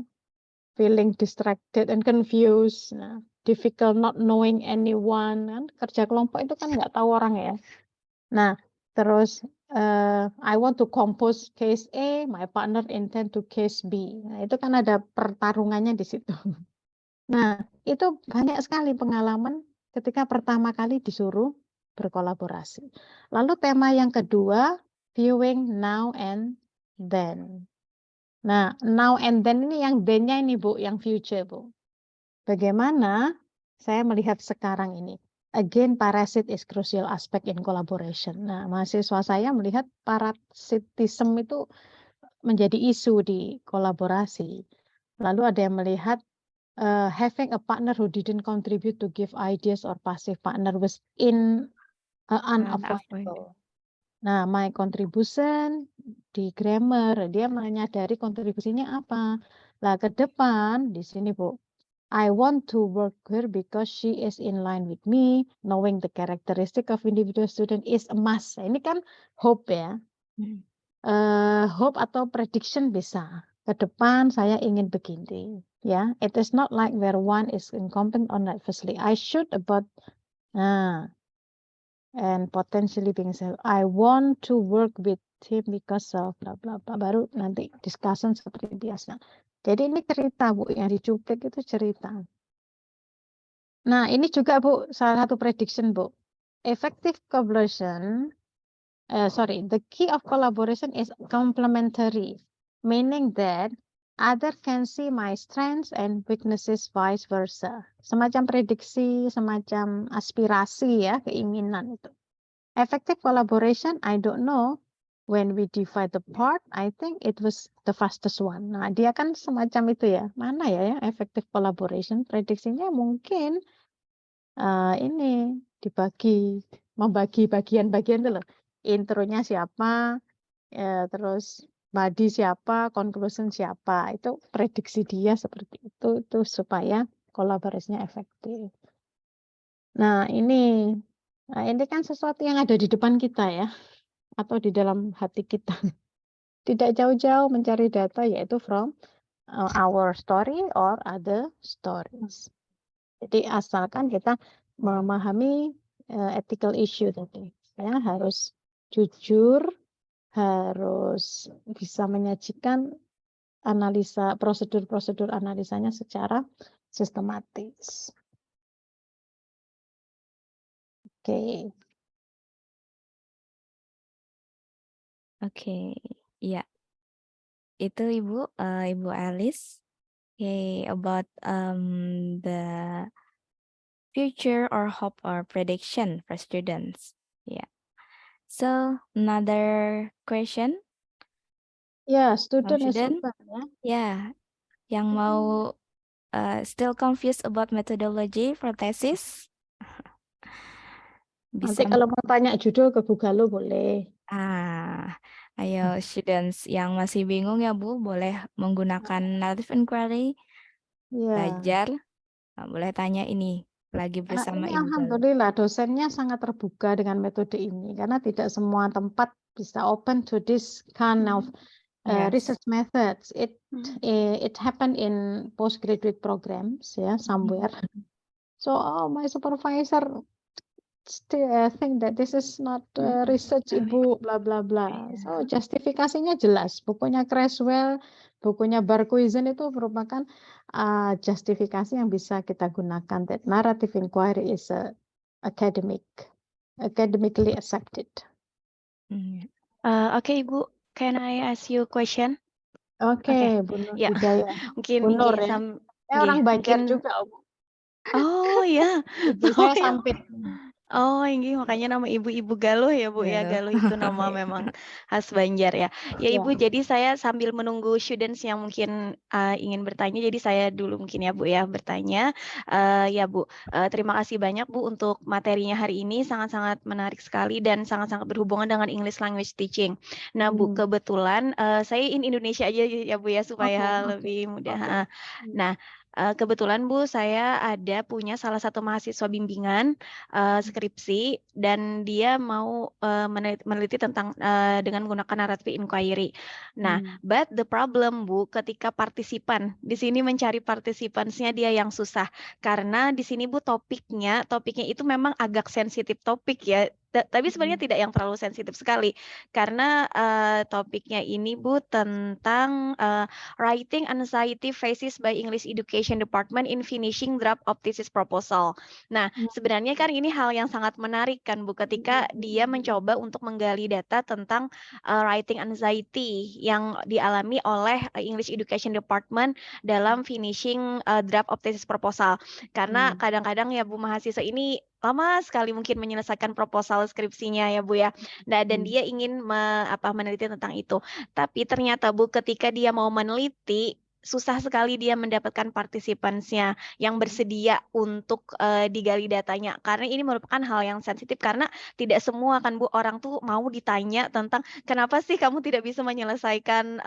Feeling distracted and confused. Nah, difficult not knowing anyone. Kan kerja kelompok itu kan nggak tahu orang ya. Nah, terus I want to compose case A, my partner intend to case B. Nah, itu kan ada pertarungannya di situ. Nah, itu banyak sekali pengalaman ketika pertama kali disuruh berkolaborasi. Lalu tema yang kedua, viewing now and then. Nah, now and then ini yang then-nya ini Bu, yang future Bu. Bagaimana saya melihat sekarang ini? Again, parasite is crucial aspect in collaboration. Nah, mahasiswa saya melihat parasitism itu menjadi isu di kolaborasi. Lalu ada yang melihat having a partner who didn't contribute to give ideas or passive partner was unavoidable. Nah, my contribution di grammar, dia menyadari kontribusinya apa. Lah, ke depan, di sini Bu, I want to work her because she is in line with me, knowing the characteristic of individual student is a must. Ini kan hope ya. Hope atau prediction bisa. Ke depan saya ingin begini. Ya, it is not like where one is incompetent or not firstly. I should about and potentially being self. I want to work with him because of bla bla bla. Baru nanti discussion seperti biasa. Jadi ini cerita Bu, yang dicuplik itu cerita. Nah, ini juga Bu, salah satu prediction Bu. Effective collaboration, the key of collaboration is complementary, meaning that other can see my strengths and weaknesses vice versa. Semacam prediksi, semacam aspirasi ya, keinginan itu. Effective collaboration, I don't know. When we divide the part, I think it was the fastest one. Nah, dia kan semacam itu ya. Mana ya effective collaboration? Prediksinya mungkin ini membagi bagian-bagian itu loh. Intronya siapa, terus body siapa, conclusion siapa. Itu prediksi dia seperti itu supaya kolaborasinya efektif. Nah, ini kan sesuatu yang ada di depan kita ya, atau di dalam hati kita. Tidak jauh-jauh mencari data, yaitu from our story or other stories. Jadi asalkan kita memahami ethical issue tadi, ya harus jujur, harus bisa menyajikan analisa prosedur analisanya secara sistematis. Oke. Oke, ya. Itu Ibu Alice. Okay, about the future or hope or prediction for students. Yeah. So another question. Ya, student is Student? open ya. Yeah, yang mau still confused about methodology for thesis? Nanti Bisa kalau mau tanya judul ke Bu Galuh boleh. ayo students yang masih bingung ya Bu, boleh menggunakan narrative inquiry, Ya. belajar, boleh tanya ini lagi bersama Ini Ibu Galuh. alhamdulillah dosennya sangat terbuka dengan metode ini karena tidak semua tempat bisa open to this kind of Yes. research methods. It happened in postgraduate programs ya somewhere. So my supervisor still think that this is not research Ibu bla bla bla. So justifikasinya jelas. Bukunya Creswell, bukunya Barkhuizen itu merupakan justifikasi yang bisa kita gunakan. That narrative inquiry is academically accepted. Oke, Ibu, can I ask you a question? Oke, Bu Nur Ya. Hidayah. Mungkin Bu Nur nggih, ya. Orang Banjar mungkin juga, Bu. oh ya. Ibu saya ya. Sampit. Oh, ini makanya nama Ibu Galuh ya, Bu ya. Galuh. Galuh itu nama memang khas Banjar ya. Ya, Ibu, jadi saya sambil menunggu students yang mungkin ingin bertanya, jadi saya dulu mungkin ya, Bu ya, bertanya. Ya, Bu, terima kasih banyak, Bu, untuk materinya hari ini. Sangat-sangat menarik sekali dan sangat-sangat berhubungan dengan English language teaching. Nah, Bu, kebetulan saya in Indonesia aja ya, Bu ya, supaya lebih mudah. Nah, kebetulan Bu, saya punya salah satu mahasiswa bimbingan skripsi dan dia mau meneliti tentang dengan menggunakan narrative inquiry. Nah, but the problem Bu, ketika partisipan di sini mencari partisipansnya dia yang susah karena di sini Bu topiknya itu memang agak sensitif topik ya. Tapi sebenarnya tidak yang terlalu sensitif sekali karena topiknya ini Bu tentang writing anxiety faces by English Education Department in finishing draft of thesis proposal. Nah, sebenarnya kan ini hal yang sangat menarik kan Bu ketika dia mencoba untuk menggali data tentang writing anxiety yang dialami oleh English Education Department dalam finishing draft of thesis proposal. Karena kadang-kadang ya Bu mahasiswa ini lama sekali mungkin menyelesaikan proposal skripsinya ya Bu ya. Nah, dan dia ingin meneliti tentang itu. Tapi ternyata Bu ketika dia mau meneliti susah sekali dia mendapatkan partisipansnya yang bersedia untuk digali datanya karena ini merupakan hal yang sensitif karena tidak semua kan Bu orang tuh mau ditanya tentang kenapa sih kamu tidak bisa menyelesaikan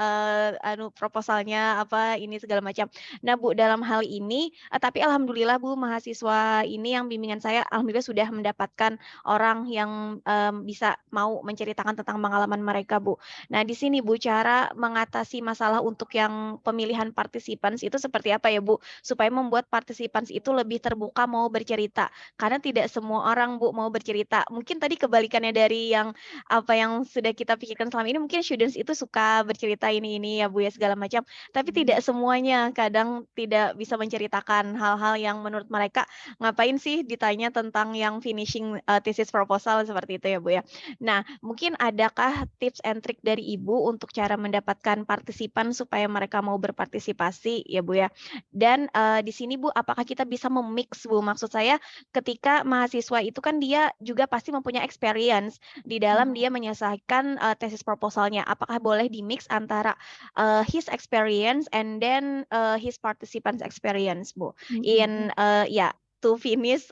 proposalnya apa ini segala macam. Nah Bu dalam hal ini tapi alhamdulillah Bu mahasiswa ini yang bimbingan saya alhamdulillah sudah mendapatkan orang yang bisa mau menceritakan tentang pengalaman mereka Bu. Nah di sini Bu cara mengatasi masalah untuk yang pemilihan participants itu seperti apa ya Bu supaya membuat participants itu lebih terbuka mau bercerita karena tidak semua orang Bu mau bercerita mungkin tadi kebalikannya dari yang apa yang sudah kita pikirkan selama ini mungkin students itu suka bercerita ini ya Bu ya segala macam tapi tidak semuanya kadang tidak bisa menceritakan hal-hal yang menurut mereka ngapain sih ditanya tentang yang finishing thesis proposal seperti itu ya Bu ya. Nah mungkin adakah tips and trick dari Ibu untuk cara mendapatkan partisipan supaya mereka mau berpartisipasi berpartisipasi ya Bu ya. Dan di sini Bu, apakah kita bisa memix Bu? Maksud saya ketika mahasiswa itu kan dia juga pasti mempunyai experience di dalam dia menyelesaikan tesis proposalnya. Apakah boleh di-mix antara his experience and then his participants experience Bu in to finish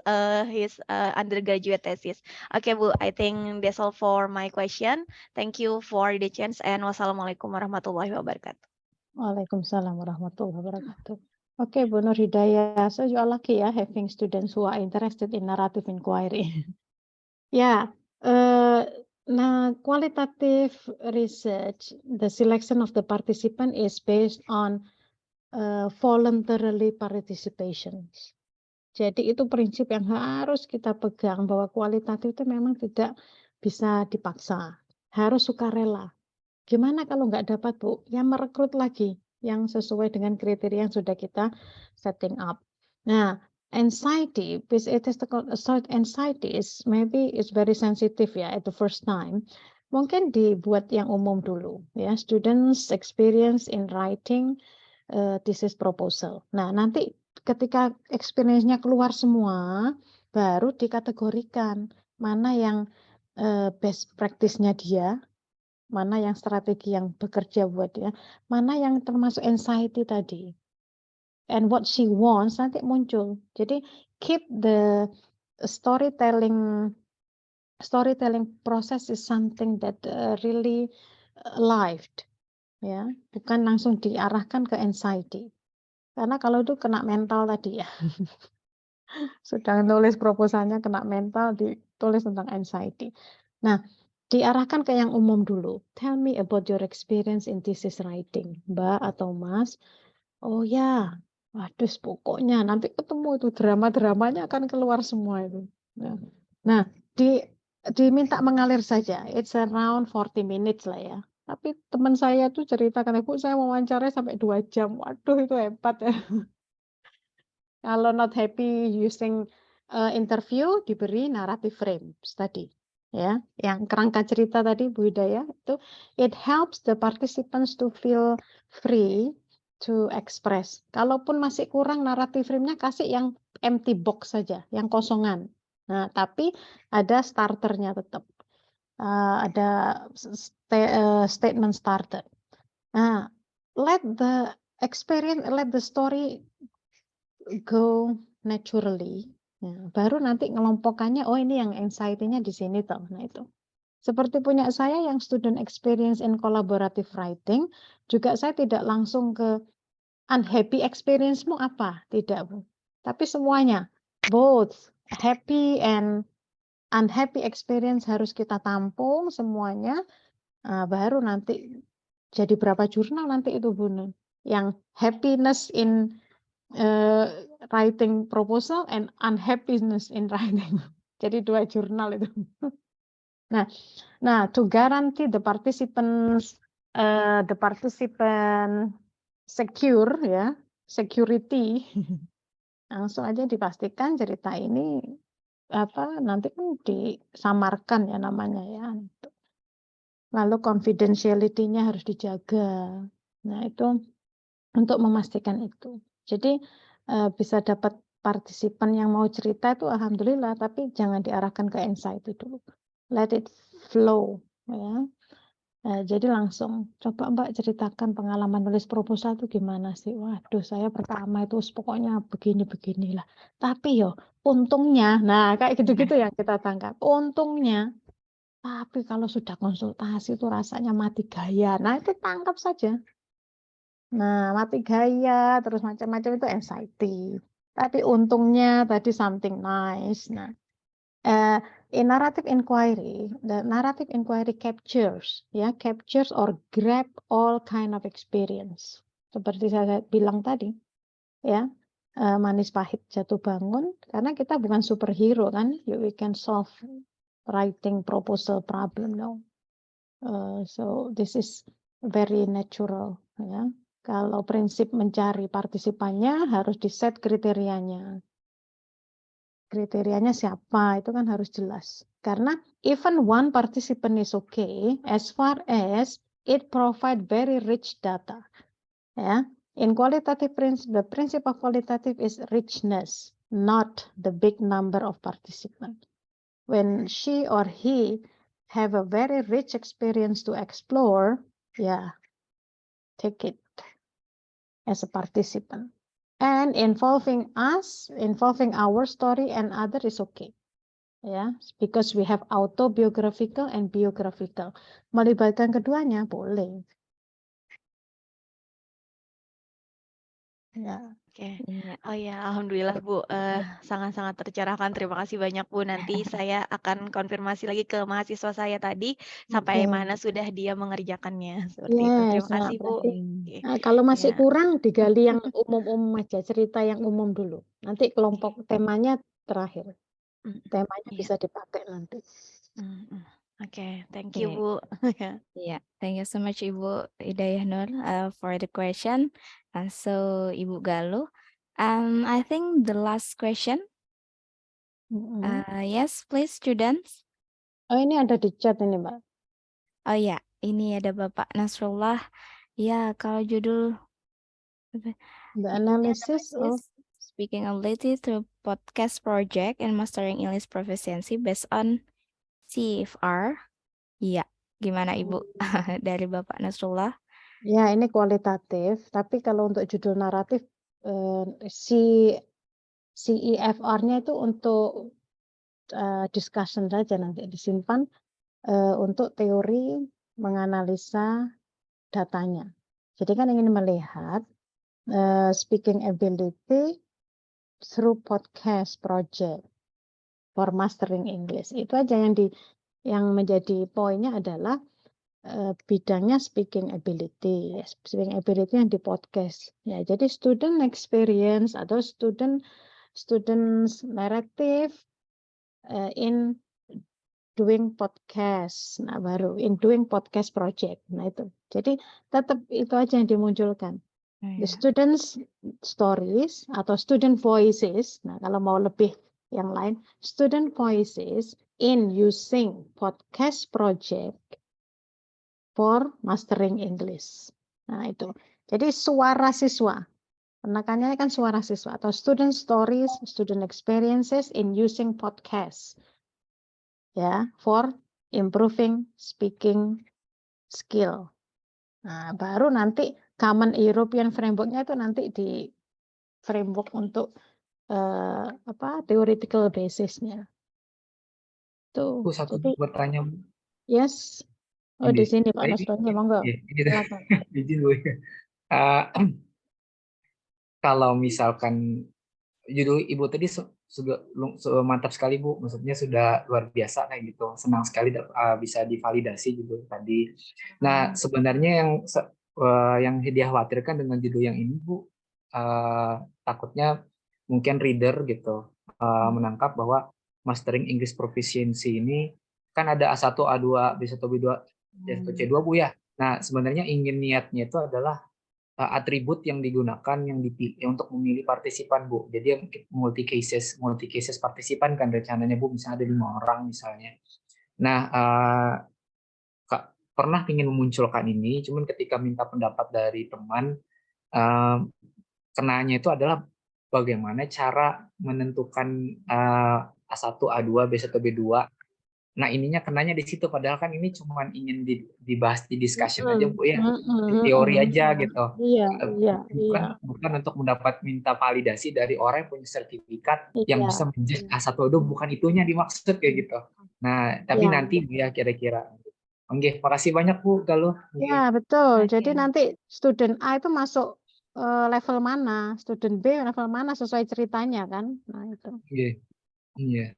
his undergraduate thesis. Okay Bu, I think that's all for my question. Thank you for the chance and wassalamualaikum warahmatullahi wabarakatuh. Waalaikumsalam warahmatullahi wabarakatuh. Okay, Bu Nur Hidayah. So you are lucky ya having students who are interested in narrative inquiry. Yeah. Now, qualitative research, the selection of the participant is based on voluntarily participation. Jadi itu prinsip yang harus kita pegang, bahwa kualitatif itu memang tidak bisa dipaksa, harus sukarela. Gimana kalau nggak dapat Bu? Ya merekrut lagi yang sesuai dengan kriteria yang sudah kita setting up. Nah, anxiety, anxiety is maybe is very sensitive ya at the first time. Mungkin dibuat yang umum dulu ya, students experience in writing thesis proposal. Nah, nanti ketika experience-nya keluar semua, baru dikategorikan mana yang best practice-nya dia, mana yang strategi yang bekerja buat dia, mana yang termasuk anxiety tadi. And what she wants nanti muncul. Jadi keep the storytelling process is something that really lived. Ya, bukan langsung diarahkan ke anxiety. Karena kalau itu kena mental tadi ya. Sudah nulis proposalnya kena mental, ditulis tentang anxiety. Nah, diarahkan ke yang umum dulu. Tell me about your experience in thesis writing, Mbak atau Mas. Oh ya, waduh pokoknya nanti ketemu itu drama-dramanya akan keluar semua itu. Nah, diminta mengalir saja. It's around 40 minutes lah ya. Tapi teman saya tuh ceritakan, Bu, saya wawancara sampai 2 jam. Waduh, itu hebat ya. Kalau not happy using interview, diberi narrative frame tadi. Ya, yang kerangka cerita tadi Bu Hidayah itu, it helps the participants to feel free to express. Kalaupun masih kurang narrative frame-nya, kasih yang empty box saja, yang kosongan. Nah, tapi ada starternya tetap. Ada statement starter. Nah, let the story go naturally. Ya, baru nanti ngelompokannya, oh ini yang anxiety-nya di sini toh. Nah itu. Seperti punya saya yang student experience in collaborative writing, juga saya tidak langsung ke unhappy experience-mu apa? Tidak, Bu. Tapi semuanya, both happy and unhappy experience harus kita tampung semuanya, baru nanti jadi berapa jurnal nanti itu Bu. Yang happiness in writing proposal and unhappiness in writing. Jadi 2 jurnal itu. Nah, to guarantee the participant secure ya, security. Langsung aja dipastikan cerita ini nanti kan disamarkan ya namanya ya. Lalu confidentiality-nya harus dijaga. Nah, itu untuk memastikan itu. Jadi bisa dapat partisipan yang mau cerita itu alhamdulillah, tapi jangan diarahkan ke anxiety dulu. Let it flow ya. Jadi langsung coba Mbak ceritakan pengalaman nulis proposal itu gimana sih? Waduh, saya pertama itu pokoknya begini-beginilah. Tapi yo untungnya, nah kayak gitu-gitu yang kita tangkap. Untungnya, tapi kalau sudah konsultasi itu rasanya mati gaya. Nah, itu tangkap saja. Nah, mati gaya, terus macam-macam itu anxiety. Tapi untungnya tadi something nice. Nah, in narrative inquiry, the narrative inquiry captures or grab all kind of experience. Seperti saya bilang tadi, ya, manis pahit jatuh bangun, karena kita bukan superhero kan, we can solve writing proposal problem, no. So this is very natural, ya. Kalau prinsip mencari partisipannya harus di-set kriterianya. Kriterianya siapa, itu kan harus jelas. Karena even one participant is okay as far as it provide very rich data. Ya, In qualitative principle, the principle of qualitative is richness, not the big number of participants. When she or he have a very rich experience to explore, yeah, take it as a participant. And involving us, involving our story and other is okay. Ya, because we have autobiographical and biographical. Melibatkan keduanya boleh. Ya. Oke. Iya. Oh ya, alhamdulillah Bu, sangat-sangat tercerahkan. Terima kasih banyak Bu. Nanti saya akan konfirmasi lagi ke mahasiswa saya tadi sampai Oke. mana sudah dia mengerjakannya seperti itu. Yes, Terima nah, kasih Bu. berarti Oke. kalau masih Ya. kurang digali yang umum-umum aja, cerita yang umum dulu. Nanti kelompok temanya terakhir. Mm, Temanya Iya. bisa dipakai nanti. Mm, mm. Oke, thank you Oke. Bu. Yeah, thank you so much Ibu Hidayah Nur for the question. And so Ibu Galuh, I think the last question. Yes, please students. Oh, ini ada di chat ini, Mbak. Oh ya, ini ada Bapak Nasrullah. Ya, kalau judul The judulnya analysis of analysis speaking ability through podcast project and mastering English proficiency based on CFR. Iya, gimana Ibu dari Bapak Nasrullah? ya ini kualitatif, tapi kalau untuk judul naratif CEFR-nya itu untuk discussion saja, nanti disimpan untuk teori menganalisa datanya. Jadi kan ingin melihat speaking ability through podcast project for mastering English. Itu aja yang menjadi poinnya adalah bidangnya speaking ability. Speaking ability yang di podcast. Ya, jadi student experience atau students narrative in doing podcast. Nah, baru in doing podcast project. Nah, itu. Jadi tetap itu aja yang dimunculkan. The students stories atau student voices. Nah, kalau mau lebih yang lain, student voices in using podcast project for mastering English. Nah, itu. Jadi suara siswa. Penekanannya kan suara siswa atau student stories, student experiences in using podcast. Ya, for improving speaking skill. Nah, baru nanti Common European Framework-nya itu nanti di framework untuk theoretical basis-nya. Tuh. Bu, satu Jadi, bertanya, Bu. yes. Oh, di sini Pak Ini, Nasrullah, monggo. ini Silakan. izin Bu. Kalau misalkan judul Ibu tadi sudah mantap sekali Bu, maksudnya sudah luar biasa kayak gitu. Senang sekali bisa divalidasi judul tadi. Nah, sebenarnya yang dikhawatirkan dengan judul yang ini Bu, takutnya mungkin reader gitu menangkap bahwa mastering English proficiency ini kan ada A1, A2, B1, B2, B1, C2 Bu ya. Nah, sebenarnya niatnya itu adalah atribut yang digunakan yang dipilih untuk memilih partisipan Bu. Jadi multi cases partisipan kan rencananya Bu, misalnya ada 5 orang misalnya. Nah, pernah ingin memunculkan ini, cuman ketika minta pendapat dari teman, kenanya itu adalah bagaimana cara menentukan A1, A2, B1, B2. Nah, ininya kenanya di situ, padahal kan ini cuma ingin dibahas di discussion aja Bu ya, di teori aja gitu. Iya. Bukan untuk minta validasi dari orang yang punya sertifikat yang bisa menjadi A1 itu, bukan itunya dimaksud kayak gitu. Nah, tapi nanti ya kira-kira. Oke, makasih banyak Bu Galuh. Ya, betul. Oke. Jadi nanti student A itu masuk level mana, student B level mana sesuai ceritanya kan. Nah, itu. Iya.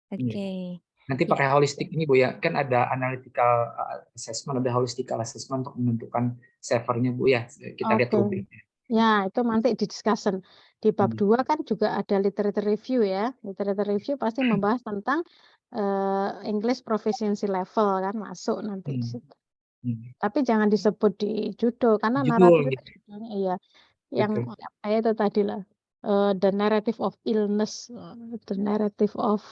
Oke. Nanti pakai holistik ini Bu ya, kan ada analytical assessment, ada holistical assessment untuk menentukan savernya Bu ya. Kita lihat rubriknya. Ya, itu nanti di discussion. Di bab 2 kan juga ada literature review ya. Literature review pasti membahas tentang English proficiency level kan, masuk nanti di situ. Tapi jangan disebut di judul karena naratif itu judulnya iya. Yang itu tadi lah. The narrative of illness, the narrative of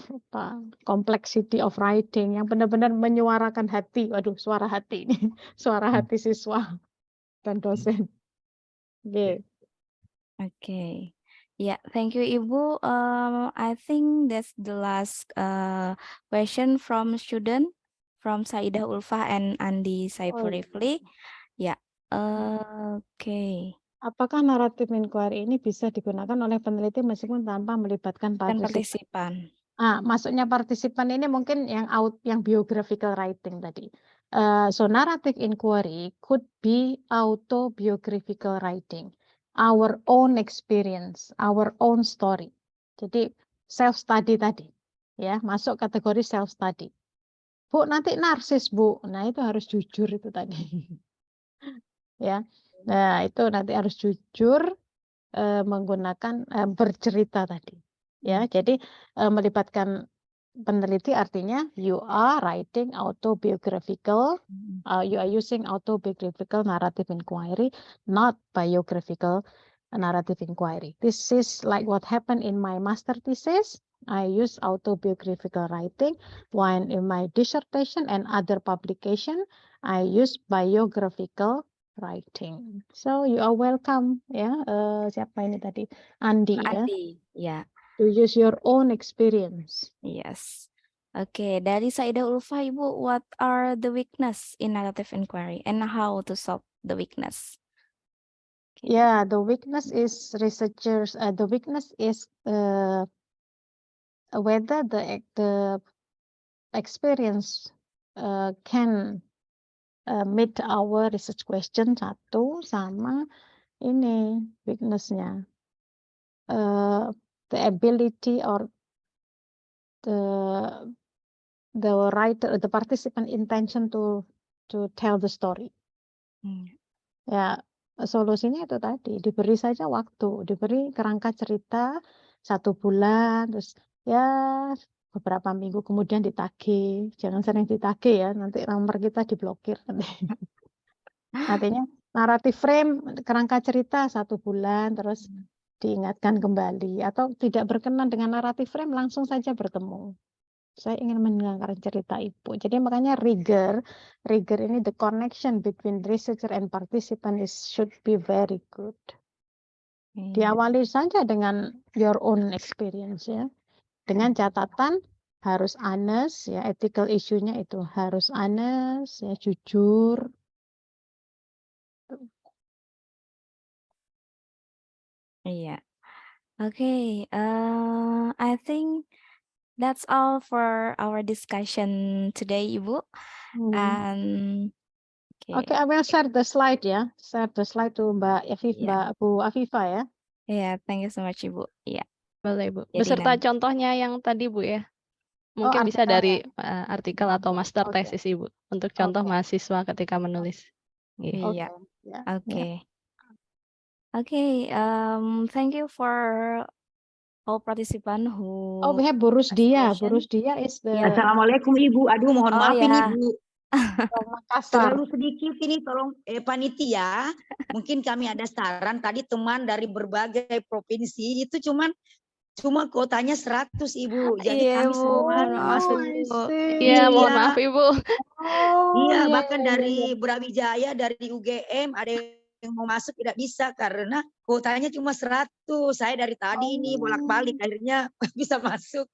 complexity of writing, yang benar-benar menyuarakan hati. Waduh, suara hati ini, suara hati siswa dan dosen. Oke. Okay. Yeah, thank you, Ibu. I think that's the last question from student from Saidah Ulfa and Andi Oh, Saifulrifli. Yeah. Okay. Apakah naratif inquiry ini bisa digunakan oleh peneliti meskipun tanpa melibatkan Dan partisipan? partisipan. Maksudnya partisipan ini mungkin yang biographical writing tadi. So narrative inquiry could be autobiographical writing, our own experience, our own story. Jadi self study tadi, ya masuk kategori self study. Bu nanti narsis Bu, nah itu harus jujur itu tadi, ya. Nah itu nanti harus jujur menggunakan bercerita tadi, ya. Jadi melibatkan peneliti artinya you are writing autobiographical, you are using autobiographical narrative inquiry, not biographical narrative inquiry. This is like what happened in my master thesis. I use autobiographical writing, while in my dissertation and other publication, I use biographical writing. So you are welcome, ya. Siapa ini tadi? Andi, ya. Andi. Yeah. To use your own experience. Yes. Okay, dari Saidah Ulfa, Ibu, what are the weakness in narrative inquiry and how to solve the weakness? Okay. Yeah, the weakness is researchers. The weakness is whether the experience can meet our research question, satu, sama ini weaknessnya the ability or the writer, the participant intention to tell the story. Ya, solusinya itu tadi, diberi saja waktu, diberi kerangka cerita 1 bulan, terus ya beberapa minggu kemudian ditagih, jangan sering ditagih ya, nanti nomor kita diblokir nanti. Artinya naratif frame, kerangka cerita 1 bulan, terus diingatkan kembali, atau tidak berkenan dengan naratif frame langsung saja bertemu. Saya ingin mendengarkan cerita Ibu. Jadi makanya rigor ini the connection between researcher and participant should be very good. Diawali saja dengan your own experience, ya. Dengan catatan harus honest, ya, ethical issue-nya itu harus honest, ya, jujur. Yeah. Okay. I think that's all for our discussion today, Ibu. And Okay, I will share the slide, ya. Share the slide to Mbak Bu Afifah, ya. Yeah, thank you so much, Ibu. Yeah. Boleh, Bu. Jadi Beserta nanti. contohnya yang tadi, Bu, ya. Mungkin bisa dari artikel atau master tesis Ibu untuk contoh mahasiswa ketika menulis. Iya. Ya. Okay. Okay. Thank you for all participants who. Oh, we have Bu Rusdia. Bu Rusdia is the. Assalamualaikum Ibu. Aduh, mohon maaf ini Bu. Makassar. Terlalu sedikit ini, tolong panitia. Mungkin kami ada saran tadi teman dari berbagai provinsi itu cuma kuotanya 100 Ibu. Jadi kami semua masuk. Iya, mohon maaf Ibu. Iya, bahkan dari Brawijaya, dari UGM ada yang mau masuk tidak bisa karena kuotanya cuma 100. Saya dari tadi ini bolak-balik akhirnya bisa masuk.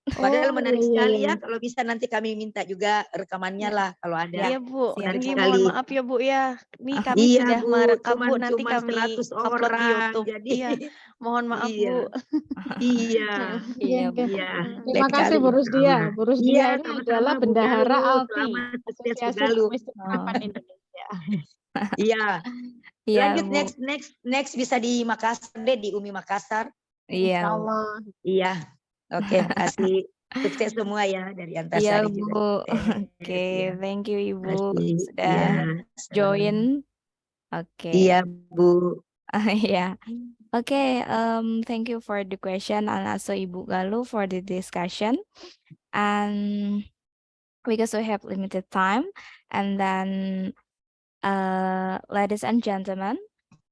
Padahal menarik sekali ya, kalau bisa nanti kami minta juga rekamannya lah kalau ada. Iya Bu, menarik ini sekali. mohon maaf ya Bu ya. Ini kami Iya, sudah Bu, merekam Bu, cuman nanti kami 100 upload di orang, YouTube. jadi Iya, mohon maaf iya. Bu. Iya. Iya, Bu. Iya. Terima kasih Bu Rusdia. Bu Rusdia Iya, ini sama-sama, adalah Bu bendahara Galuh. ALPI, Selamat sukses Bu Asosiasi Galuh. Linguistik Harapan Indonesia. Iya. Iya, Lanjut Bu. next bisa di Makassar deh, di UMI Makassar. Iya. Insyaallah. Iya. Oke, makasih. Sukses semua ya dari Iya, Antasari juga. Bu. Sukses, Oke, ya. thank you Ibu Makasih. sudah Iya. join. Oke. Iya, Bu. Yeah. Okay. Thank you for the question and also Ibu Galuh for the discussion. And because we have limited time, and then, ladies and gentlemen,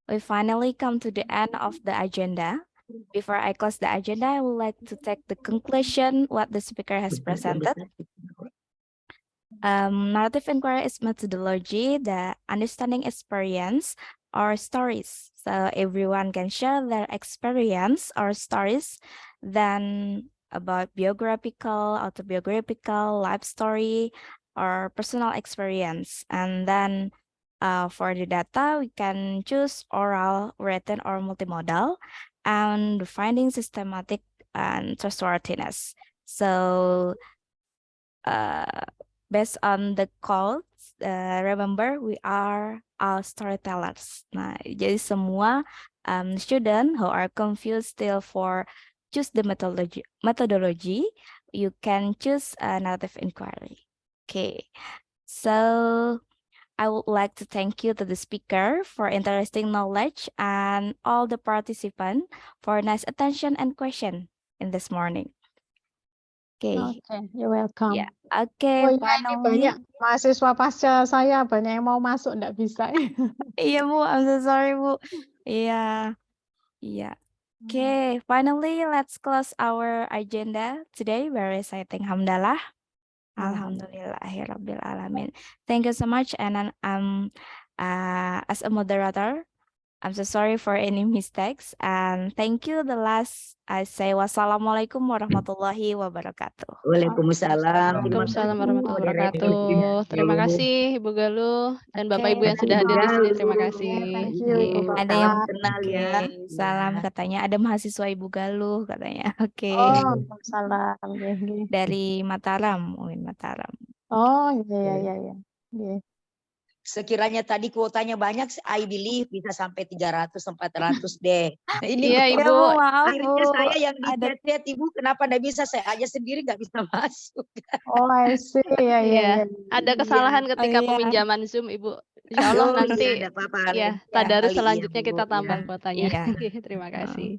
we finally come to the end of the agenda. Before I close the agenda, I would like to take the conclusion what the speaker has presented. Narrative inquiry is methodology that understanding experience or stories. So everyone can share their experience or stories, then about biographical, autobiographical, life story, or personal experience. And then for the data, we can choose oral, written, or multimodal, and finding systematic and trustworthiness. So based on the codes, remember we are all storytellers. Nah, jadi semua student who are confused still for choose the methodology, you can choose a narrative inquiry. Okay, so I would like to thank you to the speaker for interesting knowledge and all the participants for nice attention and question in this morning. Okay, Oke, you're welcome. yeah, okay, Oh iya, ini finally. banyak mahasiswa pasca saya, banyak yang mau masuk, enggak bisa. Iya Bu, I'm so sorry Bu. Iya, iya. Okay, finally let's close our agenda today by reciting hamdalah. Alhamdulillahirabbil alamin. Thank you so much, and then as a moderator, I'm so sorry for any mistakes, and thank you. The last I say wassalamualaikum warahmatullahi wabarakatuh. Waalaikumsalam. Terima Waalaikumsalam kasih, warahmatullahi Direktur. wabarakatuh. Terima kasih Ibu Galuh dan Bapak Ibu yang Oke, sudah hadir di sini. Galuh. Terima kasih. Thank you, Ibu Oke. ada yang Bapak. Kenal oke, ya. salam Ya. katanya ada mahasiswa Ibu Galuh katanya. Oke. Oh, salam. Nggih, nggih. Dari Mataram, UIN Mataram. Oh, iya. Nggih. Sekiranya tadi kuotanya banyak, I believe bisa sampai 300-400 deh. Ini Iya, Ya Ibu. Bu, maaf Bu. akhirnya saya yang Ada di-chat Ibu, kenapa enggak bisa? Saya aja sendiri nggak bisa masuk. Oh, I see. Iya. Iya, ada Iya. kesalahan ketika iya. peminjaman Zoom, Ibu. Insya Allah Oh nanti iya, enggak apa-apa. ya Lain tadarus kali, iya, selanjutnya Bu. kita tambah Iya. kuotanya. Iya. Terima kasih.